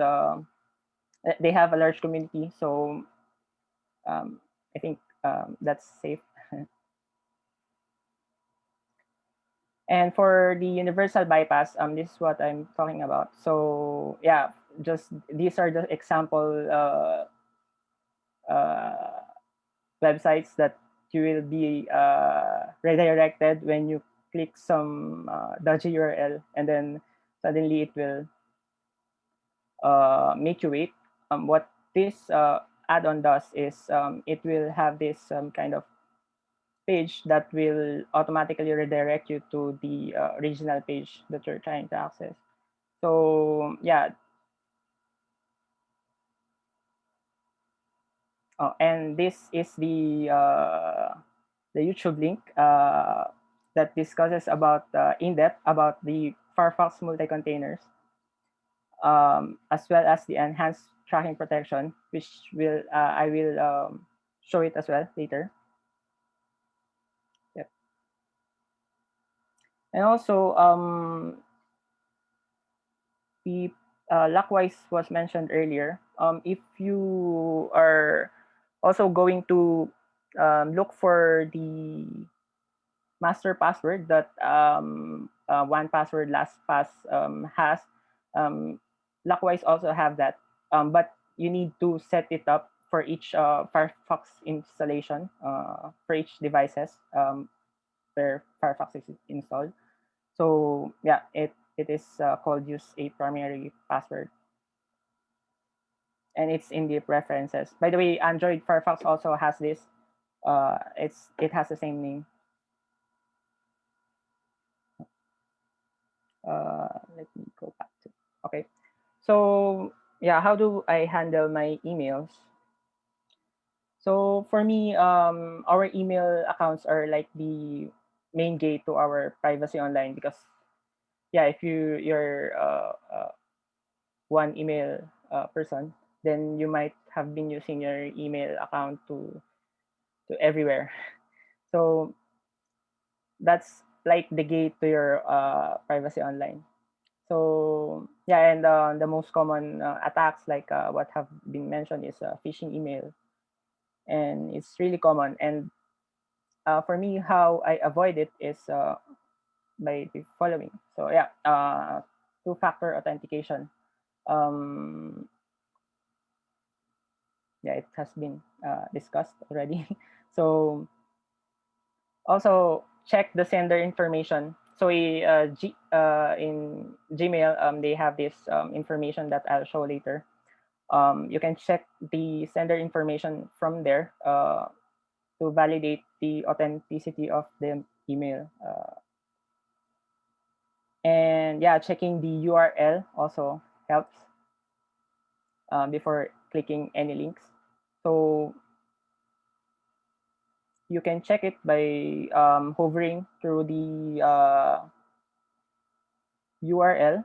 they have a large community. So I think that's safe. And for the universal bypass, this is what I'm talking about. So yeah, just these are the example websites that you will be redirected when you click some dodgy URL, and then suddenly it will make you wait. What this add-on does is it will have this kind of page that will automatically redirect you to the original page that you're trying to access. So yeah. Oh, and this is the YouTube link that discusses about in depth about the Firefox multi-containers, as well as the enhanced tracking protection, which will I will show it as well later. Yep. And also the Lockwise was mentioned earlier. If you are also going to look for the master password that one password LastPass has, Lockwise also have that, but you need to set it up for each Firefox installation for each devices where Firefox is installed. So yeah, it is called use a primary password, and it's in the preferences. By the way, Android Firefox also has this. It has the same name. let me go back to. Okay. So yeah, how do I handle my emails? So for me, our email accounts are like the main gate to our privacy online because yeah, if you're one email person, then you might have been using your email account to everywhere. So that's like the gate to your privacy online. So yeah, and the most common attacks, like what have been mentioned, is phishing email, and it's really common. And for me, how I avoid it is by the following. So yeah, two-factor authentication. Um, yeah, it has been discussed already. So also check the sender information. So in Gmail, they have this information that I'll show later. You can check the sender information from there to validate the authenticity of the email. And yeah, checking the URL also helps before clicking any links. So you can check it by hovering through the URL,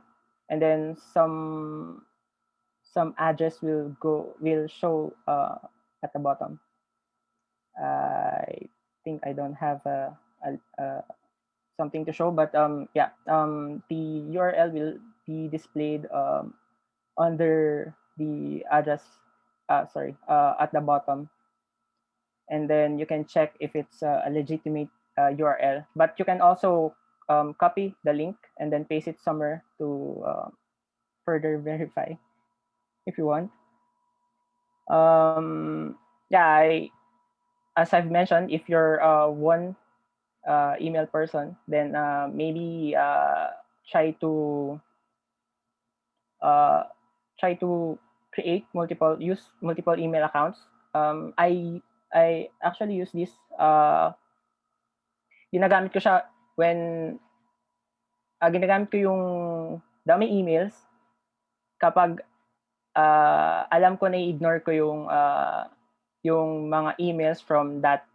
and then some address will show at the bottom. I think I don't have something to show, but yeah, the URL will be displayed under the address. Sorry, at the bottom, and then you can check if it's a legitimate URL. But you can also copy the link and then paste it somewhere to further verify if you want. Yeah, as I've mentioned, if you're one email person, then maybe try to uh, try to use multiple email accounts. I actually use this. Ginagamit ko siya when ginagamit ko yung dami emails kapag alam ko na i-ignore ko yung mga emails from that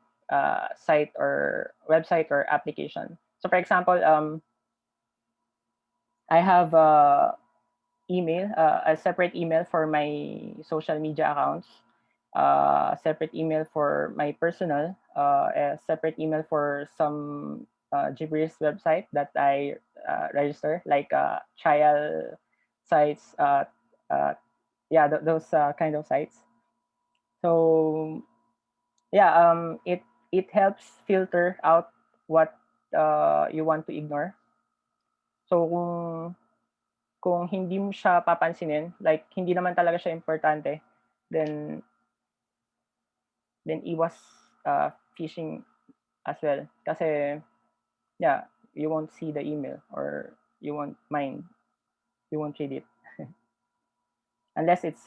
site or website or application. So for example, I have a separate email for my social media accounts, separate email for my personal, a separate email for some gibberish website that I register, like trial sites, uh, yeah, those kind of sites. So yeah, it helps filter out what you want to ignore. So kung hindi mo siya papansinin, like hindi naman talaga siya importante, then iwas phishing as well. Kasi yeah, you won't see the email or you won't mind, you won't read it. Unless it's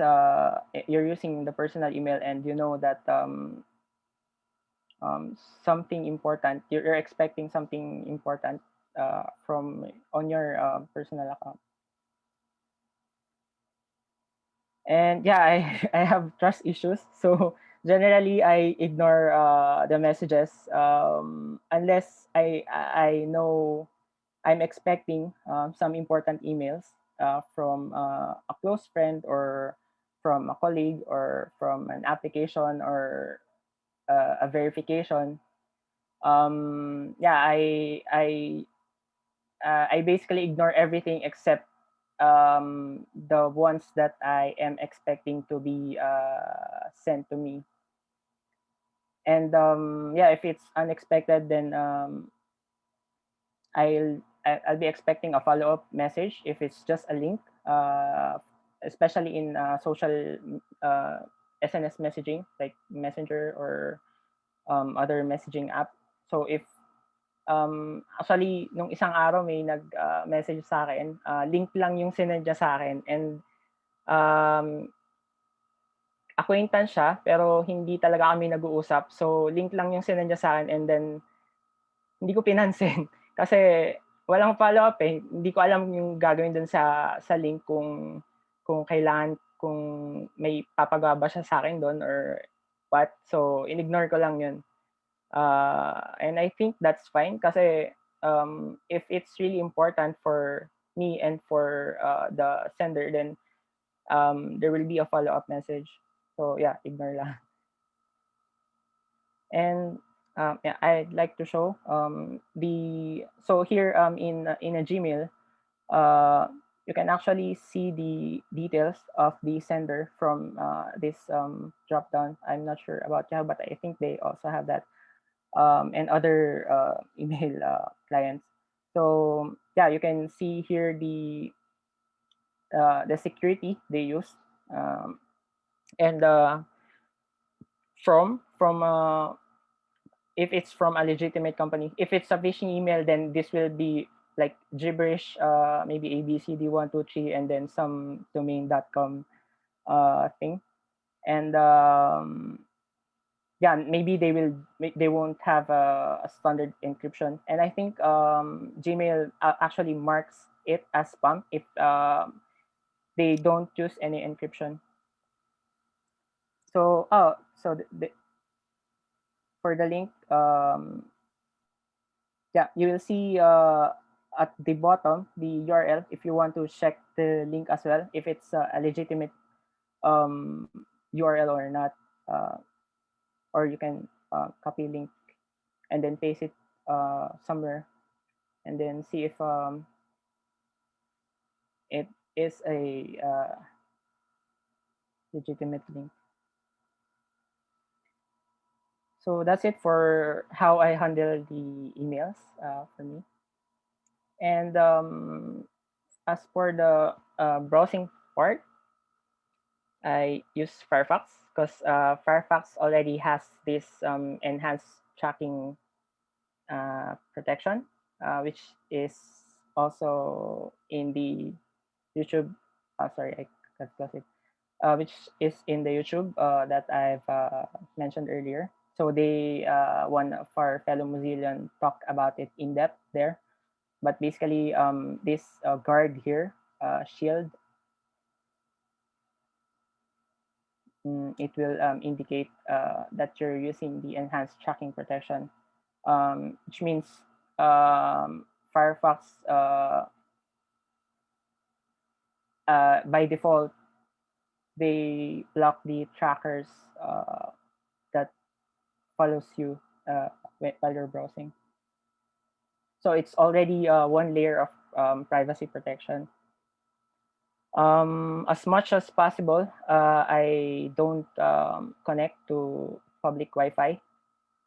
you're using the personal email and you know that something important, you're expecting something important from on your personal account. And yeah, I have trust issues, so generally I ignore the messages unless I know I'm expecting some important emails from a close friend or from a colleague or from an application or a verification. Yeah, I basically ignore everything except the ones that I am expecting to be sent to me. And yeah, if it's unexpected, then I'll be expecting a follow-up message if it's just a link, especially in social SNS messaging like Messenger or other messaging app. So if actually nung isang araw may nag-message sa akin, link lang yung sinend niya sa akin, and acquaintance siya pero hindi talaga kami nag-uusap. So link lang yung sinend niya sa akin, and then hindi ko pinansin kasi walang follow-up eh. Hindi ko alam yung gagawin dun sa link kung kailangan, kung may papagawa ba siya sa akin dun or what. So, in-ignore ko lang yun. And I think that's fine kasi if it's really important for me and for the sender, then there will be a follow-up message. So yeah, ignore lang. And yeah, I'd like to show so here in a Gmail, you can actually see the details of the sender from this drop down. I'm not sure about Yahoo, but I think they also have that, and other email clients. So yeah, you can see here the security they use, and from if it's from a legitimate company. If it's a phishing email, then this will be like gibberish, maybe ABCD123 and then some domain.com thing. And yeah, maybe they won't have a standard encryption. And I think Gmail actually marks it as spam if they don't use any encryption. So for the link, yeah, you will see at the bottom the URL if you want to check the link as well, if it's a legitimate URL or not, or you can copy link and then paste it somewhere and then see if it is a legitimate link. So that's it for how I handle the emails for me. And as for the browsing part, I use Firefox because Firefox already has this enhanced tracking protection, which is also in the YouTube. Sorry, I got close it. Which is in the YouTube that I've mentioned earlier. So they one of our fellow Mozillian talked about it in depth there. But basically, this guard here, shield, it will indicate that you're using the enhanced tracking protection, which means Firefox by default they block the trackers that follows you while you're browsing. So it's already one layer of privacy protection. As much as possible, I don't connect to public Wi-Fi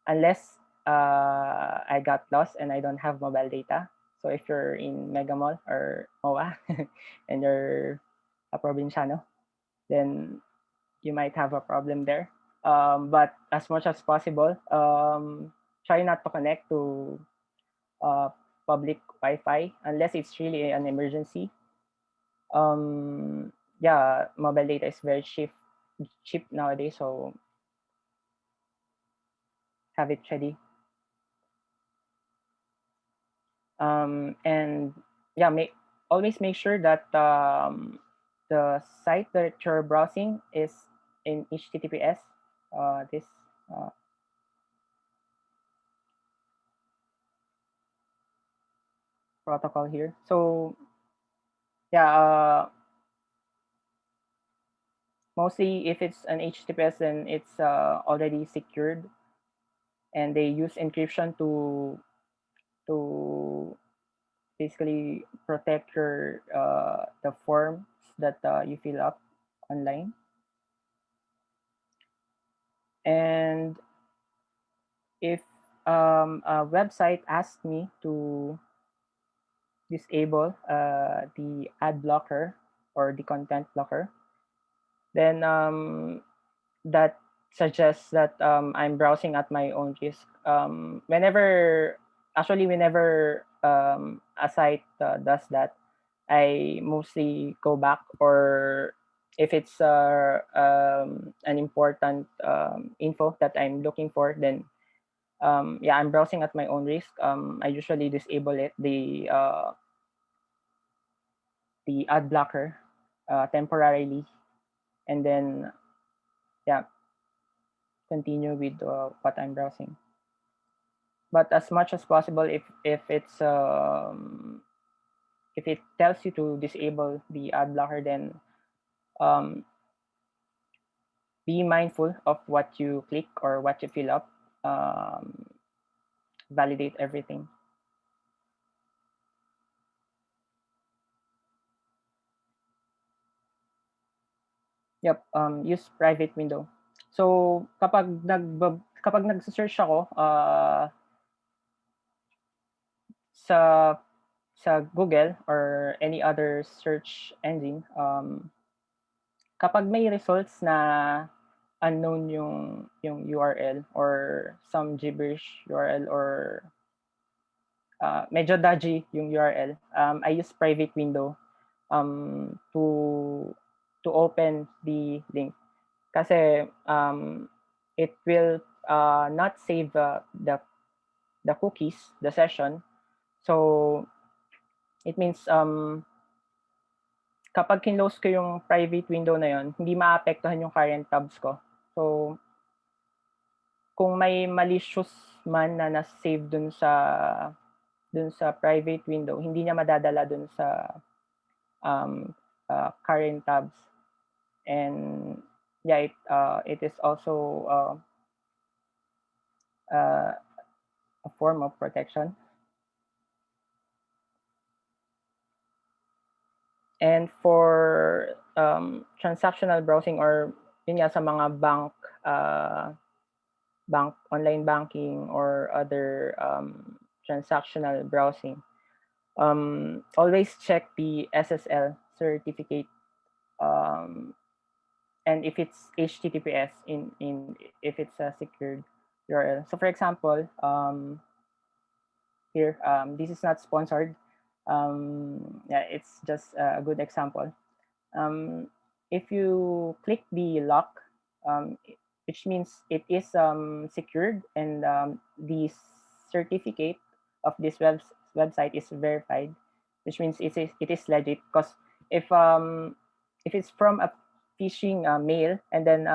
unless I got lost and I don't have mobile data. So if you're in Mega Mall or MOA and you're a provinciano, then you might have a problem there. But as much as possible, try not to connect to public Wi-Fi unless it's really an emergency. Yeah, mobile data is very cheap nowadays, so have it ready. And yeah, always make sure that the site that you're browsing is in HTTPS. This protocol here. So yeah, mostly if it's an HTTPS, then it's already secured, and they use encryption to basically protect your the forms that you fill up online. And if a website asks me to disable the ad blocker or the content blocker, then that suggests that I'm browsing at my own risk. Whenever a site does that, I mostly go back, or if it's an important info that I'm looking for, then yeah, I'm browsing at my own risk. I usually disable it, the ad blocker temporarily, and then yeah, continue with what I'm browsing. But as much as possible, if it tells you to disable the ad blocker, then be mindful of what you click or what you fill up. Validate everything. Yep, use private window. So kapag nag-search ako sa Google or any other search engine, kapag may results na unknown yung URL or some gibberish URL or medyo dodgy yung URL, I use private window to open the link. Kasi it will not save the cookies, the session. So it means kapag kinlose ko yung private window na yon, hindi maapektuhan yung current tabs ko. So kung may malicious man na na-save dun sa private window, hindi niya madadala dun sa current tabs. And yeah, it is also a form of protection. And for transactional browsing or yun nga sa mga online banking or other transactional browsing, always check the SSL certificate, and if it's HTTPS if it's a secured URL. So for example, here, this is not sponsored. Yeah, it's just a good example. If you click the lock, which means it is secured, and the certificate of this website is verified, which means it is legit. Because if it's from a phishing mail, and then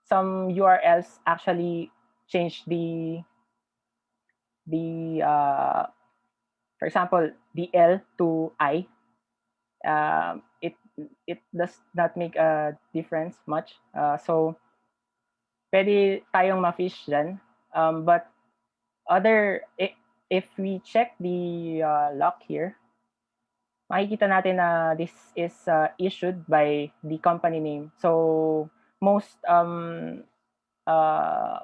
some URLs actually change for example, the L to I, it does not make a difference much. So pwede tayong ma-fish dyan. But if we check the lock here, makikita natin na this is issued by the company name. So most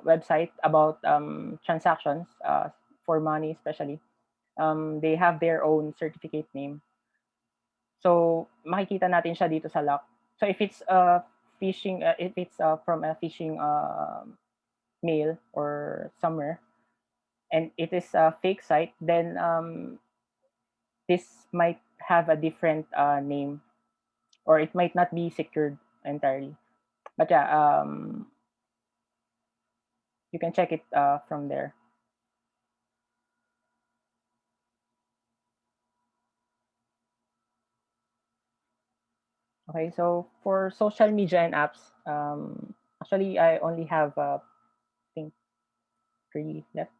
website about transactions for money especially, they have their own certificate name. So makikita natin siya dito sa lock. So if it's phishing, if it's from a phishing mail or somewhere, and it is a fake site, then this might have a different name, or it might not be secured entirely. But yeah, you can check it from there. Okay, so for social media and apps, actually I only have I think 3 left.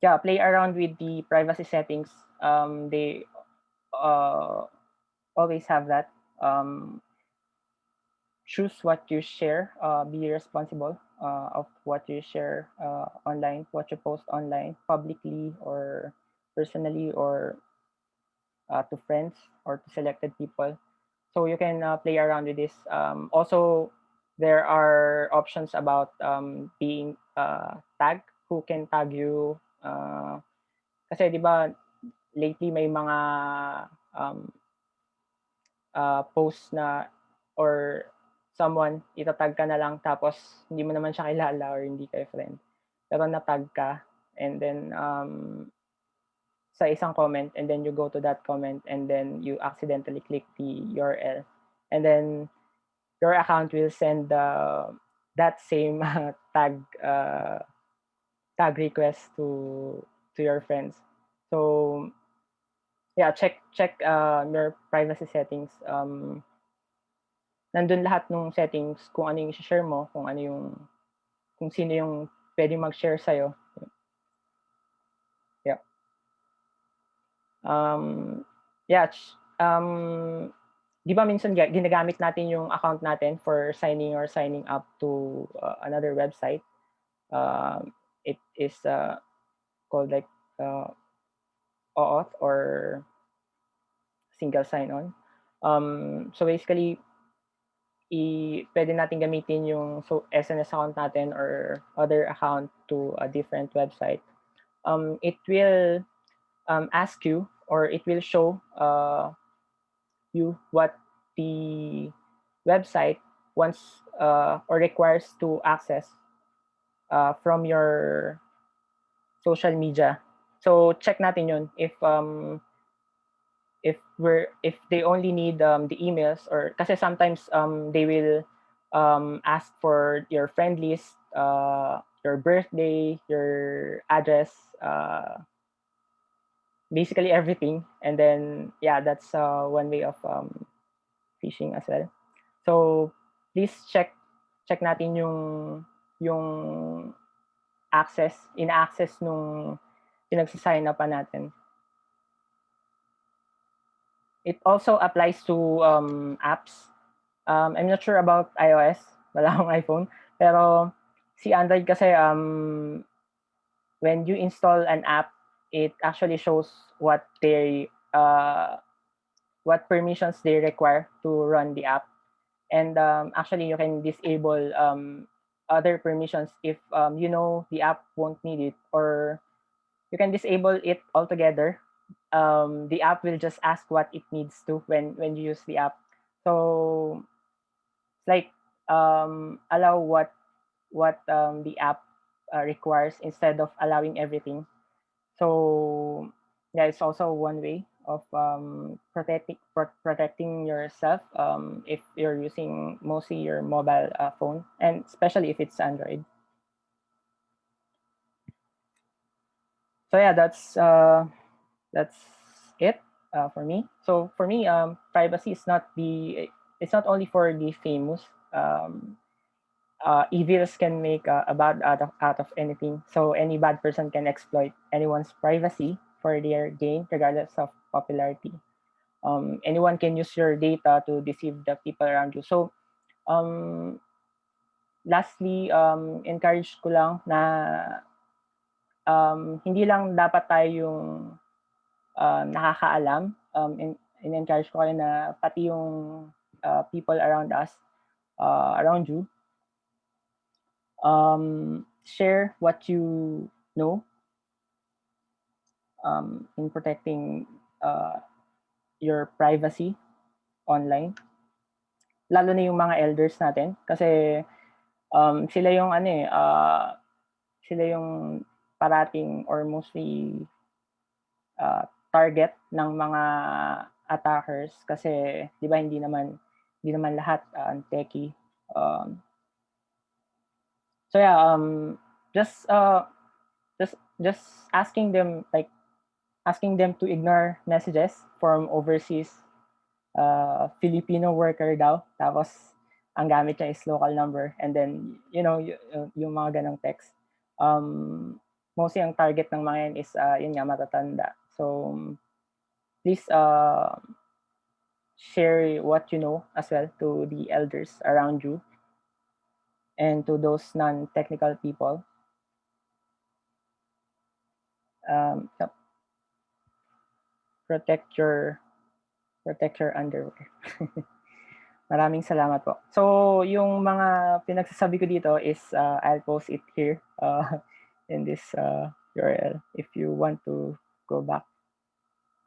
Yeah, play around with the privacy settings. They always have that. Choose what you share. Be responsible of what you share online, what you post online, publicly or personally, or to friends or to selected people. So you can play around with this. Also, there are options about being tagged. Who can tag you? Kasi di ba lately may mga post na, or someone itatag ka na lang tapos hindi mo naman siya kilala or hindi kayo friend. Pero natag ka, and then sa isang comment, and then you go to that comment, and then you accidentally click the URL, and then your account will send that same tag request to your friends. So yeah, check your privacy settings. Nandun lahat ng settings kung ano yung share mo, kung sino yung pwedeng mag-share sa'yo. Yeah. Yeah, di ba minsan ginagamit natin yung account natin for signing or signing up to another website. It is called like OAuth or single sign-on. So basically, pwede natin gamitin yung SNS account natin or other account to a different website. It will ask you, or it will show you what the website wants or requires to access from your social media. So check natin yun if they only need the emails, or kasi sometimes they will ask for your friend list, your birthday, your address, basically everything. And then yeah, that's one way of phishing as well. So please check natin yung in-access nung pinagsasign upan natin. It also applies to apps. I'm not sure about iOS. Wala akong iPhone. Pero si Android kasi, when you install an app, it actually shows what permissions they require to run the app. And actually, you can disable other permissions if you know the app won't need it, or you can disable it altogether. The app will just ask what it needs to when you use the app. So it's like allow what the app requires instead of allowing everything. So yeah, it's also one way of protecting yourself if you're using mostly your mobile phone, and especially if it's Android. So yeah, that's it for me. So for me, privacy is it's not only for the famous. Evils can make a bad out of anything. So any bad person can exploit anyone's privacy for their gain, regardless of popularity. Anyone can use your data to deceive the people around you. So lastly, encourage ko lang na hindi lang dapat tayo yung nakakaalam. In-encourage ko kayo na pati yung people around us, around you, share what you know in protecting your privacy online. Lalo na yung mga elders natin, kasi sila yung sila yung parating or mostly target ng mga attackers, kasi 'di ba hindi naman lahat techie. So yeah, just asking them to ignore messages from overseas Filipino worker daw, tapos ang gamit niya is local number, and then yung mga ganong text. Mostly ang target ng mga yan is yun nga, matatanda. So please share what you know as well to the elders around you and to those non-technical people. Yep. Protect your underwear. Maraming salamat po. So yung mga pinagsasabi ko dito is I'll post it here in this URL if you want to go back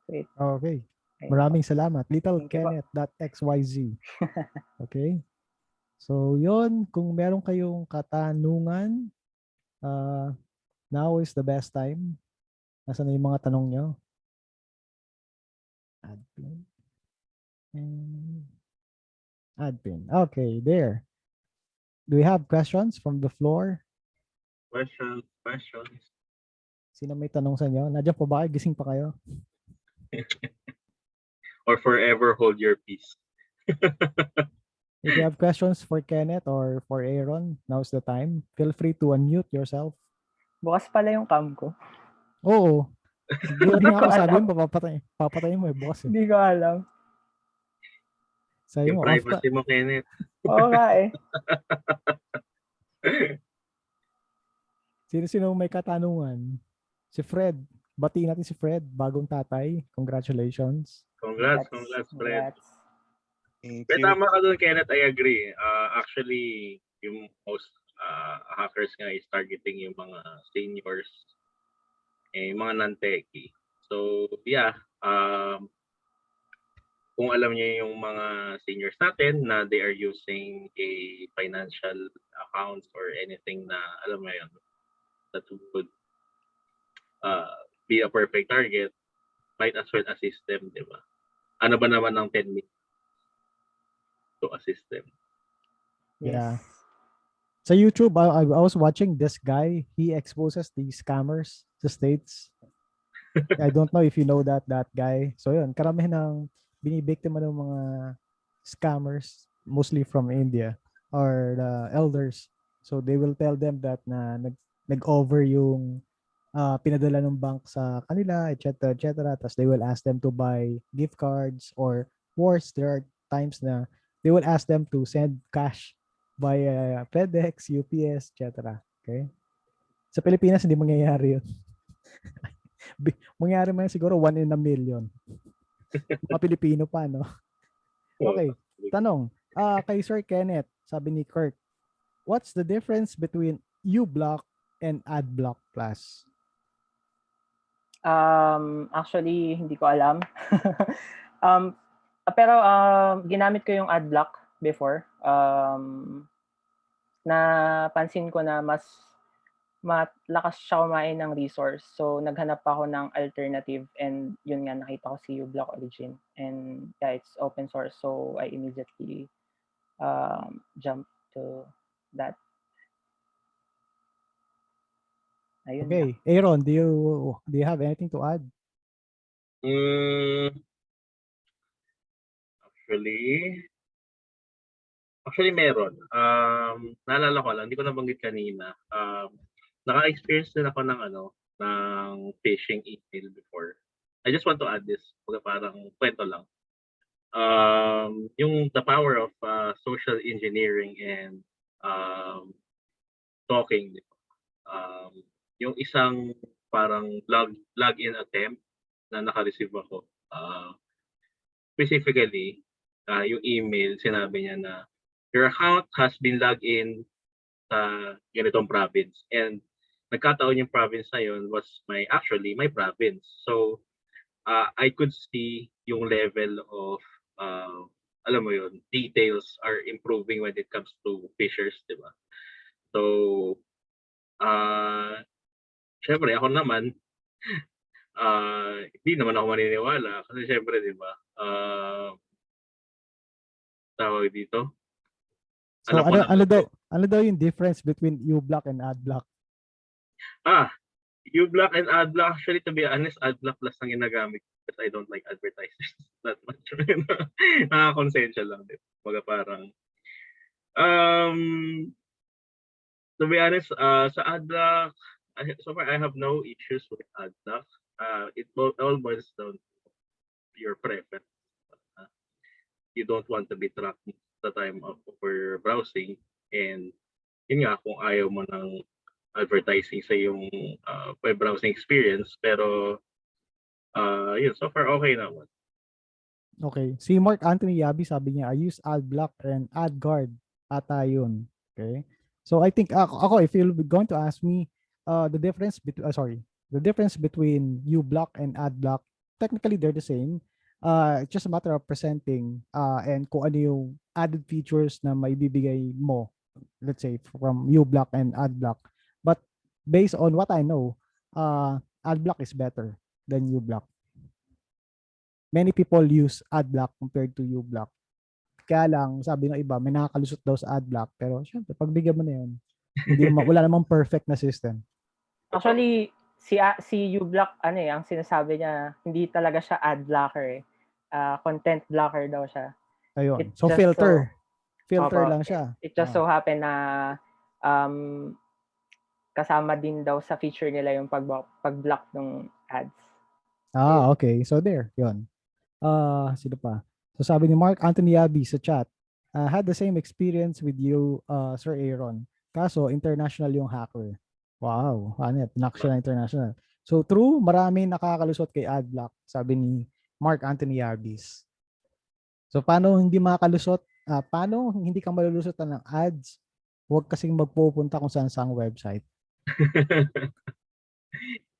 to it. Okay. Ayun po. Maraming salamat. Little Thank you po. Kenneth.xyz. Okay. So yun, kung meron kayong katanungan, now is the best time. Nasaan na yung mga tanong nyo? Admin. Admin. Okay, there. Do we have questions from the floor? Questions. Sino may tanong sa inyo? Nandiyan po ba kayo? Gising pa kayo? Or forever hold your peace. If you have questions for Kenneth or for Aaron, now's the time. Feel free to unmute yourself. Bukas pala yung cam ko. Oo. Gulat Hindi nga ko ako, sabi alam. mo, papatayin mo bukas eh. Hindi ko alam. Sabi Yung mo, privacy mo, Kenneth. Oo nga eh. Sino may katanungan? Si Fred. Batiin natin si Fred, bagong tatay. Congratulations. Congrats, Fred. Thank Pero you. tama ka doon, Kenneth, I agree. Actually, yung most hackers nga is targeting yung mga seniors, yung mga non-techie. So, yeah, kung alam niyo yung mga seniors natin na they are using a financial accounts or anything na, alam mo yun, that would be a perfect target, might as well assist them, di ba? Ano ba naman ng 10 minutes to assist them? Yeah. Sa YouTube, I was watching this guy. He exposes these scammers sa States. I don't know if you know that guy. So yun, karamihan ng binibiktima ng mga scammers, mostly from India, or the elders. So they will tell them that na nag-over yung pinadala ng bank sa kanila, etc. etc. Tapos they will ask them to buy gift cards, or worse, there are times na they will ask them to send cash by FedEx, UPS, etc. Okay? Sa Pilipinas, hindi mangyayari yun. Mangyayari man siguro 1 in a million. Mga Pilipino pa, no? Okay. Tanong. Kay Sir Kenneth, sabi ni Kirk, what's the difference between uBlock and AdBlock Plus? Actually, hindi ko alam. Pero ginamit ko yung AdBlock before. Napansin ko na mas malakas siya kumain ng resource. So, naghanap ako ng alternative, and yun nga, nakita ko si uBlock Origin. And yeah, it's open source. So, I immediately jumped to that. Ayun Okay. na. Aaron, do you have anything to add? Actually meron. Naalala ko lang, hindi ko nabanggit kanina. Naka-experience din ako ng phishing email before. I just want to add this, parang kwento lang. Yung the power of social engineering and talking. Yung isang parang login attempt na naka-receive ako. Specifically, yung email, sinabi niya na your account has been logged in sa ganitong province, and nagkataon yung province na yun was my province. So I could see yung level of alam mo yun, details are improving when it comes to fishers, di ba? So syempre ako naman hindi naman ako maniniwala kasi syempre, di ba? Tawag dito. So ano daw yung difference between uBlock and AdBlock? uBlock and AdBlock, actually, to be honest, AdBlock plus ang ginagamit because I don't like advertisers that much. Nakakonsensya lang din. Mga parang to be honest, sa AdBlock, so far I have no issues with AdBlock. It all boils down to your preference. You don't want to be tracked the time of your browsing, and yun nga, kung ayaw mo ng advertising sa yung web browsing experience, pero yun, so far okay naman. Okay. Si Mark Anthony Yabi, sabi niya, I use AdBlock and AdGuard ata yun. Okay. So I think ako, if you're going to ask me the difference between uBlock and AdBlock, technically they're the same. It's just a matter of presenting and kung ano yung added features na maibibigay mo, let's say from uBlock and AdBlock. But based on what I know, AdBlock is better than uBlock. Many people use AdBlock compared to uBlock. Kaya lang, sabi ng iba, may nakakalusot daw sa ad block. Pero syempre, pagbigyan mo na yun. Wala namang perfect na system. Actually, si uBlock, ano ang sinasabi niya, hindi talaga siya ad blocker eh. Content blocker daw siya. Ayun. It So, just filter. Filter Opo, lang siya. it just so happen na kasama din daw sa feature nila yung pag-block ng ads. Okay. So, there. Yun. Sino pa? So, sabi ni Mark Anthony Yabi sa chat, had the same experience with you, Sir Aaron. Kaso, international yung hacker. Wow. Ano yan? Pinak siya na international. So, true, marami nakakalusot kay Adblock, sabi ni Mark Anthony Yabis. So, paano hindi makakalusot? Paano hindi ka malulusot ng ads? Huwag kasing magpupunta kung saan saang website.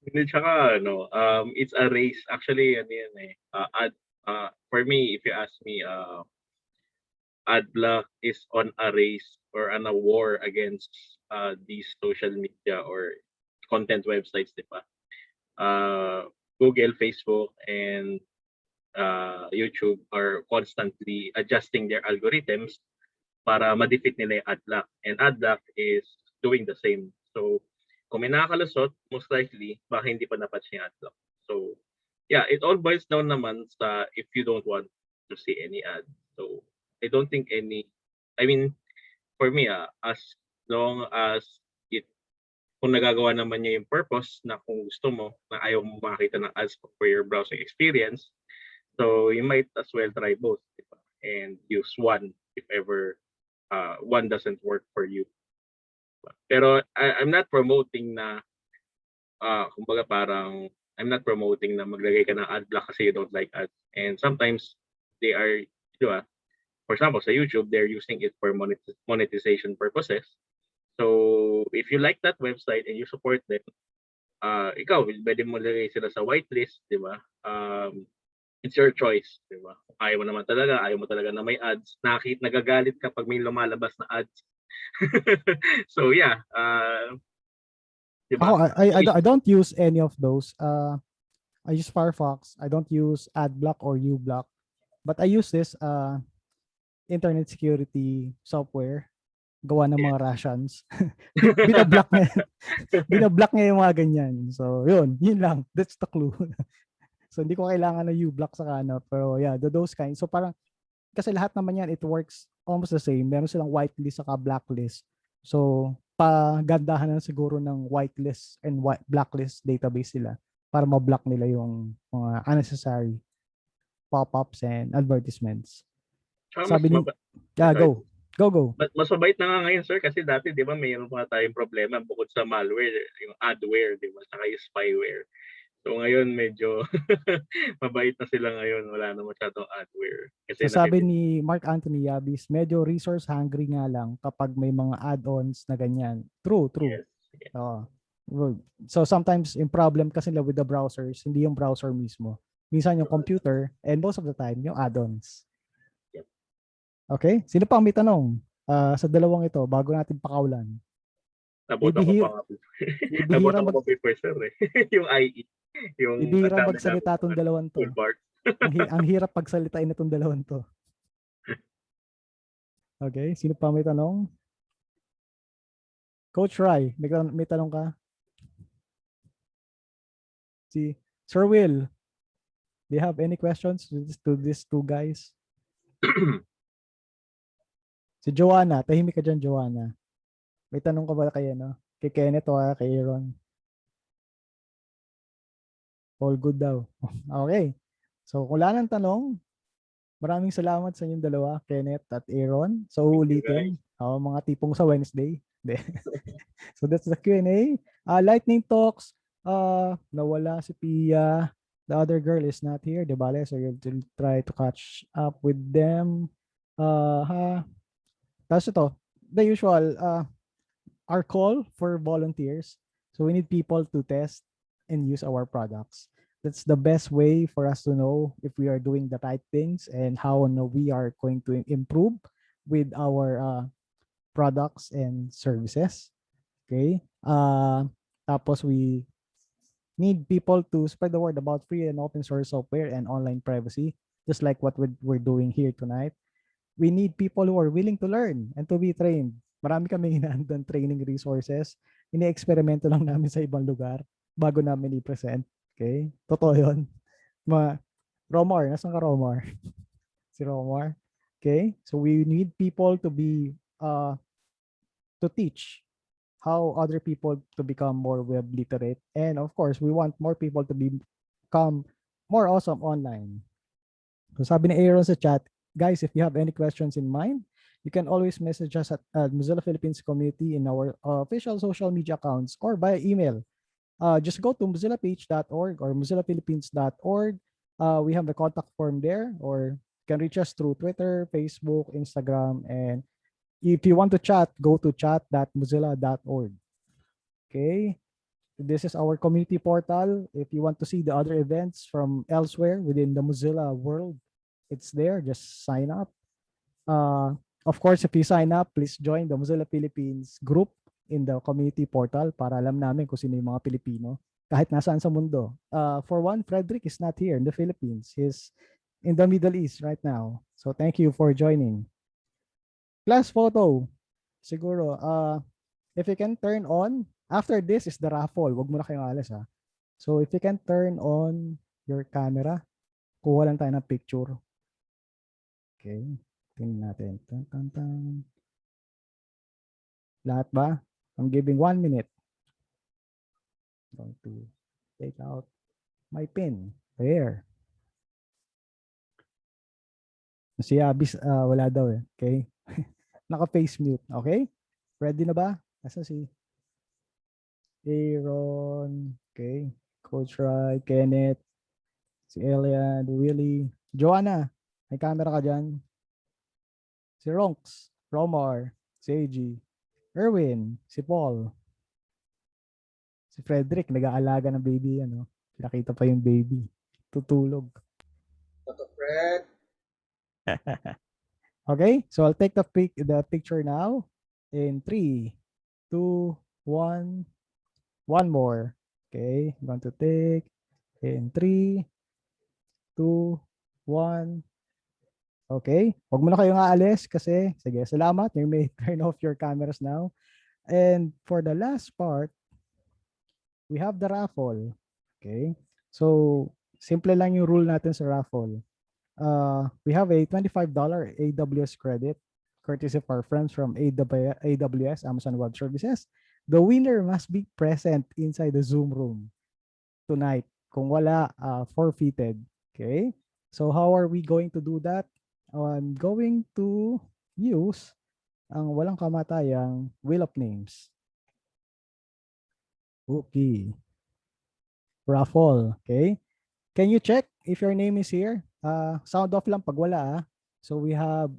Hindi, tsaka, it's a race. Actually, ano yan eh. For me, if you ask me, Adblock is on a race or on a war against these social media or content websites, di ba? Google, Facebook, and YouTube are constantly adjusting their algorithms para ma-defeat nila yung Adblock. And Adblock is doing the same. So, kung may nakakalusot, most likely, baka hindi pa napatch yung Adblock. So, yeah, it all boils down naman sa if you don't want to see any ad. So, I don't think for me, as long as kung nagagawa naman niya yung purpose na kung gusto mo, na ayaw mo makita ng ads for your browsing experience, so you might as well try both, diba? And use one if ever one doesn't work for you. Pero I'm not promoting na, kumbaga parang, I'm not promoting na maglagay ka ng ad block kasi you don't like ads. And sometimes they are, diba? For example, sa YouTube, they're using it for monetization purposes. So, if you like that website and you support them, ikaw, pwede mo lagay sila sa whitelist, di ba? It's your choice, di ba? Ayaw mo talaga na may ads. Nagagalit ka pag may lumalabas na ads. So, yeah. Di ba? I don't use any of those. I use Firefox. I don't use AdBlock or uBlock. But I use this internet security software gawa ng mga Russians. Binablock niya. Binablock niya yung mga ganyan. So, yun lang. That's the clue. So, hindi ko kailangan ng uBlock sa ano. Pero yeah, those kinds. So, parang, kasi lahat naman yan, it works almost the same. Meron silang whitelist saka blacklist. So, pagandahan na siguro ng whitelist and blacklist database sila para ma-block nila yung mga unnecessary pop-ups and advertisements. Sabi ni, go. Mas mabait na nga ngayon, sir, kasi dati, di ba, mayroon pa tayong problema bukod sa malware, yung adware, di ba, saka yung spyware. So ngayon, medyo mabait na sila ngayon. Wala na masyadong adware. Kasi so sabi ni Mark Anthony Yabis, medyo resource hungry nga lang kapag may mga add-ons na ganyan. True. Yes. So sometimes yung problem kasi nila with the browsers, hindi yung browser mismo. Minsan yung computer, and most of the time, yung add-ons. Okay? Sino pang may tanong sa dalawang ito bago natin pakaulan? Nabuto ko pa paper, sir. Yung IE. Ibihira magsalita itong dalawang to. Ang hirap pagsalitain itong dalawang to. Okay? Sino pa may tanong? Coach Rai, may tanong ka? Si Sir Will, do you have any questions to these two guys? Si Joanna, tahimik ka dyan, Joanna. May tanong ka ba kay kay Kenneth o kay Aaron? All good daw. Okay. So, kung wala nang tanong, maraming salamat sa inyong dalawa, Kenneth at Aaron. So, ulitin. Mga tipong sa Wednesday. So, that's the Q&A. Lightning talks. Nawala si Pia. The other girl is not here. De bale, so you'll try to catch up with them. Tapos ito, the usual, our call for volunteers. So we need people to test and use our products. That's the best way for us to know if we are doing the right things and how we are going to improve with our products and services. Okay. Tapos we need people to spread the word about free and open source software and online privacy, just like what we're doing here tonight. we need people who are willing to learn and to be trained. Marami kami hinahandang training resources. Ini-eksperimento lang namin sa ibang lugar bago namin i-present. Okay? Totoo yun. Romar, nasan ka Romar? Si Romar. Okay? So we need people to be, to teach how other people to become more web literate. And of course, we want more people to become more awesome online. So sabi ni Aaron sa chat, guys, if you have any questions in mind, you can always message us at Mozilla Philippines Community in our official social media accounts or by email. Just go to MozillaPH.org or MozillaPhilippines.org. We have the contact form there, or you can reach us through Twitter, Facebook, Instagram, and if you want to chat, go to chat.mozilla.org. Okay. This is our community portal. If you want to see the other events from elsewhere within the Mozilla world, it's there. Just sign up. Of course, if you sign up, please join the Mozilla Philippines group in the community portal para alam namin kung sino yung mga Pilipino kahit nasaan sa mundo. For one, Frederick is not here in the Philippines. He's in the Middle East right now. So thank you for joining. Class photo. Siguro, if you can turn on, after this is the raffle. Wag mo na kayong alas ha. So if you can turn on your camera, kuha lang tayo ng picture. Okay. Tingnan natin. Tan, tan, tan. Lahat ba? I'm giving 1 minute. I'm going to take out my pen. There. Si Abis, wala daw eh. Okay. Naka-face mute. Okay? Ready na ba? Asa si Aaron. Okay. Coach Rai, Kenneth, si Elian, Willie, Joanna. May camera ka dyan. Si Ronks, Romar, si AG, Erwin, si Paul, si Frederick, nag-aalaga ng baby, ano. Nakita pa yung baby. Tutulog. Okay, so I'll take the picture now. In 3, 2, 1. One more. Okay, I'm going to take in 3, 2, 1. Okay, huwag mo na kayong aalis kasi, sige, salamat. You may turn off your cameras now. And for the last part, we have the raffle. Okay, so simple lang yung rule natin sa raffle. We have a $25 AWS credit courtesy of our friends from AWS, Amazon Web Services. The winner must be present inside the Zoom room tonight. Kung wala, forfeited. Okay, so how are we going to do that? I'm going to use ang walang kamatayang wheel of names. Okay. Raffle. Okay. Can you check if your name is here? Sound off lang pag wala. So we have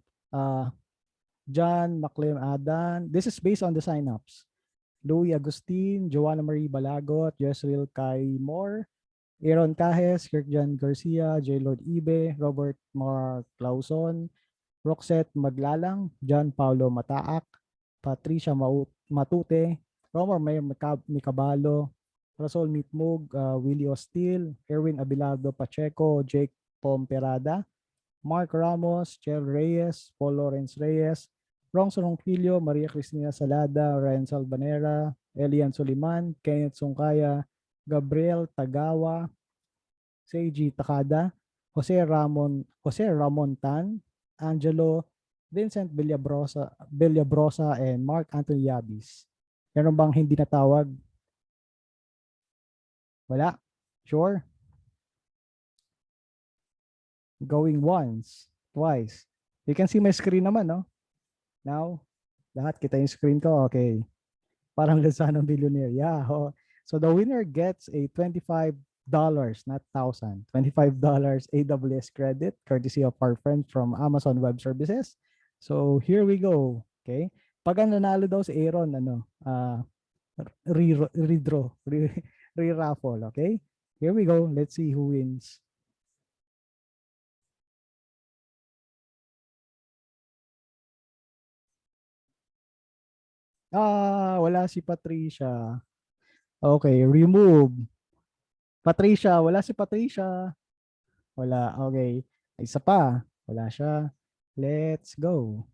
John McLean Adan. This is based on the signups. Louis Agustin, Joanna Marie Balagot, Jezreel Kai Moore, Aaron Cajes, Kirkjan Garcia, J. Lord Ibe, Robert Mark Clauson, Roxette Maglalang, John Paulo Mataak, Patricia Matute, Romar May Mikabalo, Rasol Mitmug, Willie Ostil, Erwin Abilardo Pacheco, Jake Pomperada, Mark Ramos, Chel Reyes, Paul Lawrence Reyes, Ronson Ronquillo, Maria Cristina Salada, Ryan Salvanera, Elian Soliman, Kenneth Sungcaya, Gabriel Tagawa, Seiji Takada, Jose Ramon Tan, Angelo, Vincent Villabrosa, and Mark Anthony Yabis. Meron bang hindi natawag? Wala? Sure? Going once, twice. You can see my screen naman, no? Now, lahat kita yung screen ko. Okay. Parang Lozano Billionaire. Yeah. Oh. So the winner gets a $25, not 1,000. $25 AWS credit courtesy of our friend from Amazon Web Services. So here we go. Okay. Pag nanalo daw si Aaron, redraw, re-raffle. Okay. Here we go. Let's see who wins. Wala si Patricia. Okay, remove. Patricia, wala si Patricia. Wala, okay. Isa pa, wala siya. Let's go.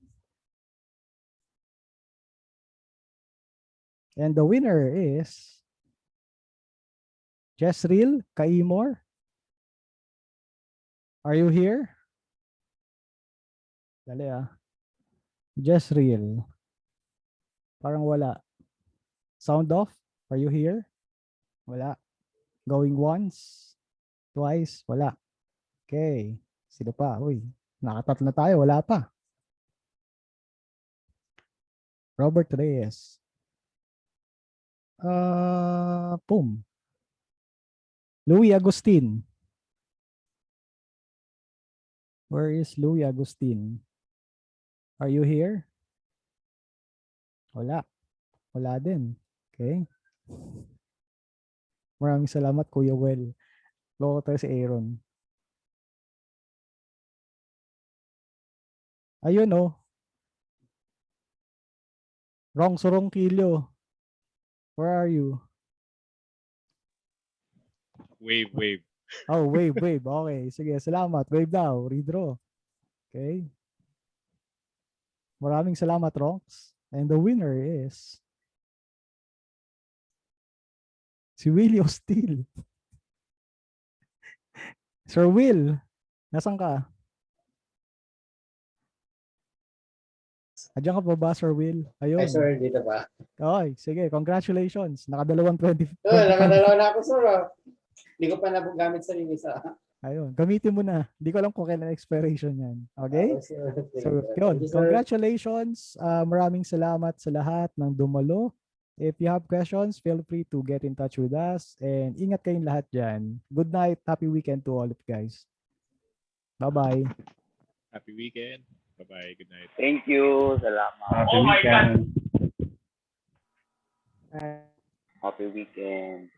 And the winner is Jessreel Kaimor. Are you here? Dali Jessreel. Parang wala. Sound off. Are you here? Wala. Going once. Twice. Wala. Okay. Sino pa? Uy. Nakatatlo na tayo. Wala pa. Robert Reyes. Boom. Louis Agustin. Where is Louis Agustin? Are you here? Wala. Wala din. Okay. Maraming salamat, Kuya Well. Loko tayo si Aaron. Ayun oh. Wrong Surong Kilyo. Where are you? Wave. Oh, wave. Okay, sige, salamat. Wave daw, redraw. Okay. Maraming salamat, Ronks. And the winner is si Willie Hostil. Sir Will, nasan ka? Andiyan ka pa ba, Sir Will? Ayun. Ay, sir, dito ba? Okay, sige, congratulations. Nakadalawang 20. Nakadalawa na ako, sir. Hindi ko pa nagamit sa isa. Ayun, gamitin mo na. Hindi ko alam kung kailan expiration yan. Okay? Sir. So, yun. Congratulations. Maraming salamat sa lahat ng dumalo. If you have questions, feel free to get in touch with us. And ingat kayong lahat dyan. Good night. Happy weekend to all of you guys. Bye-bye. Happy weekend. Bye-bye. Good night. Thank you. Salamat. Happy weekend. Happy weekend.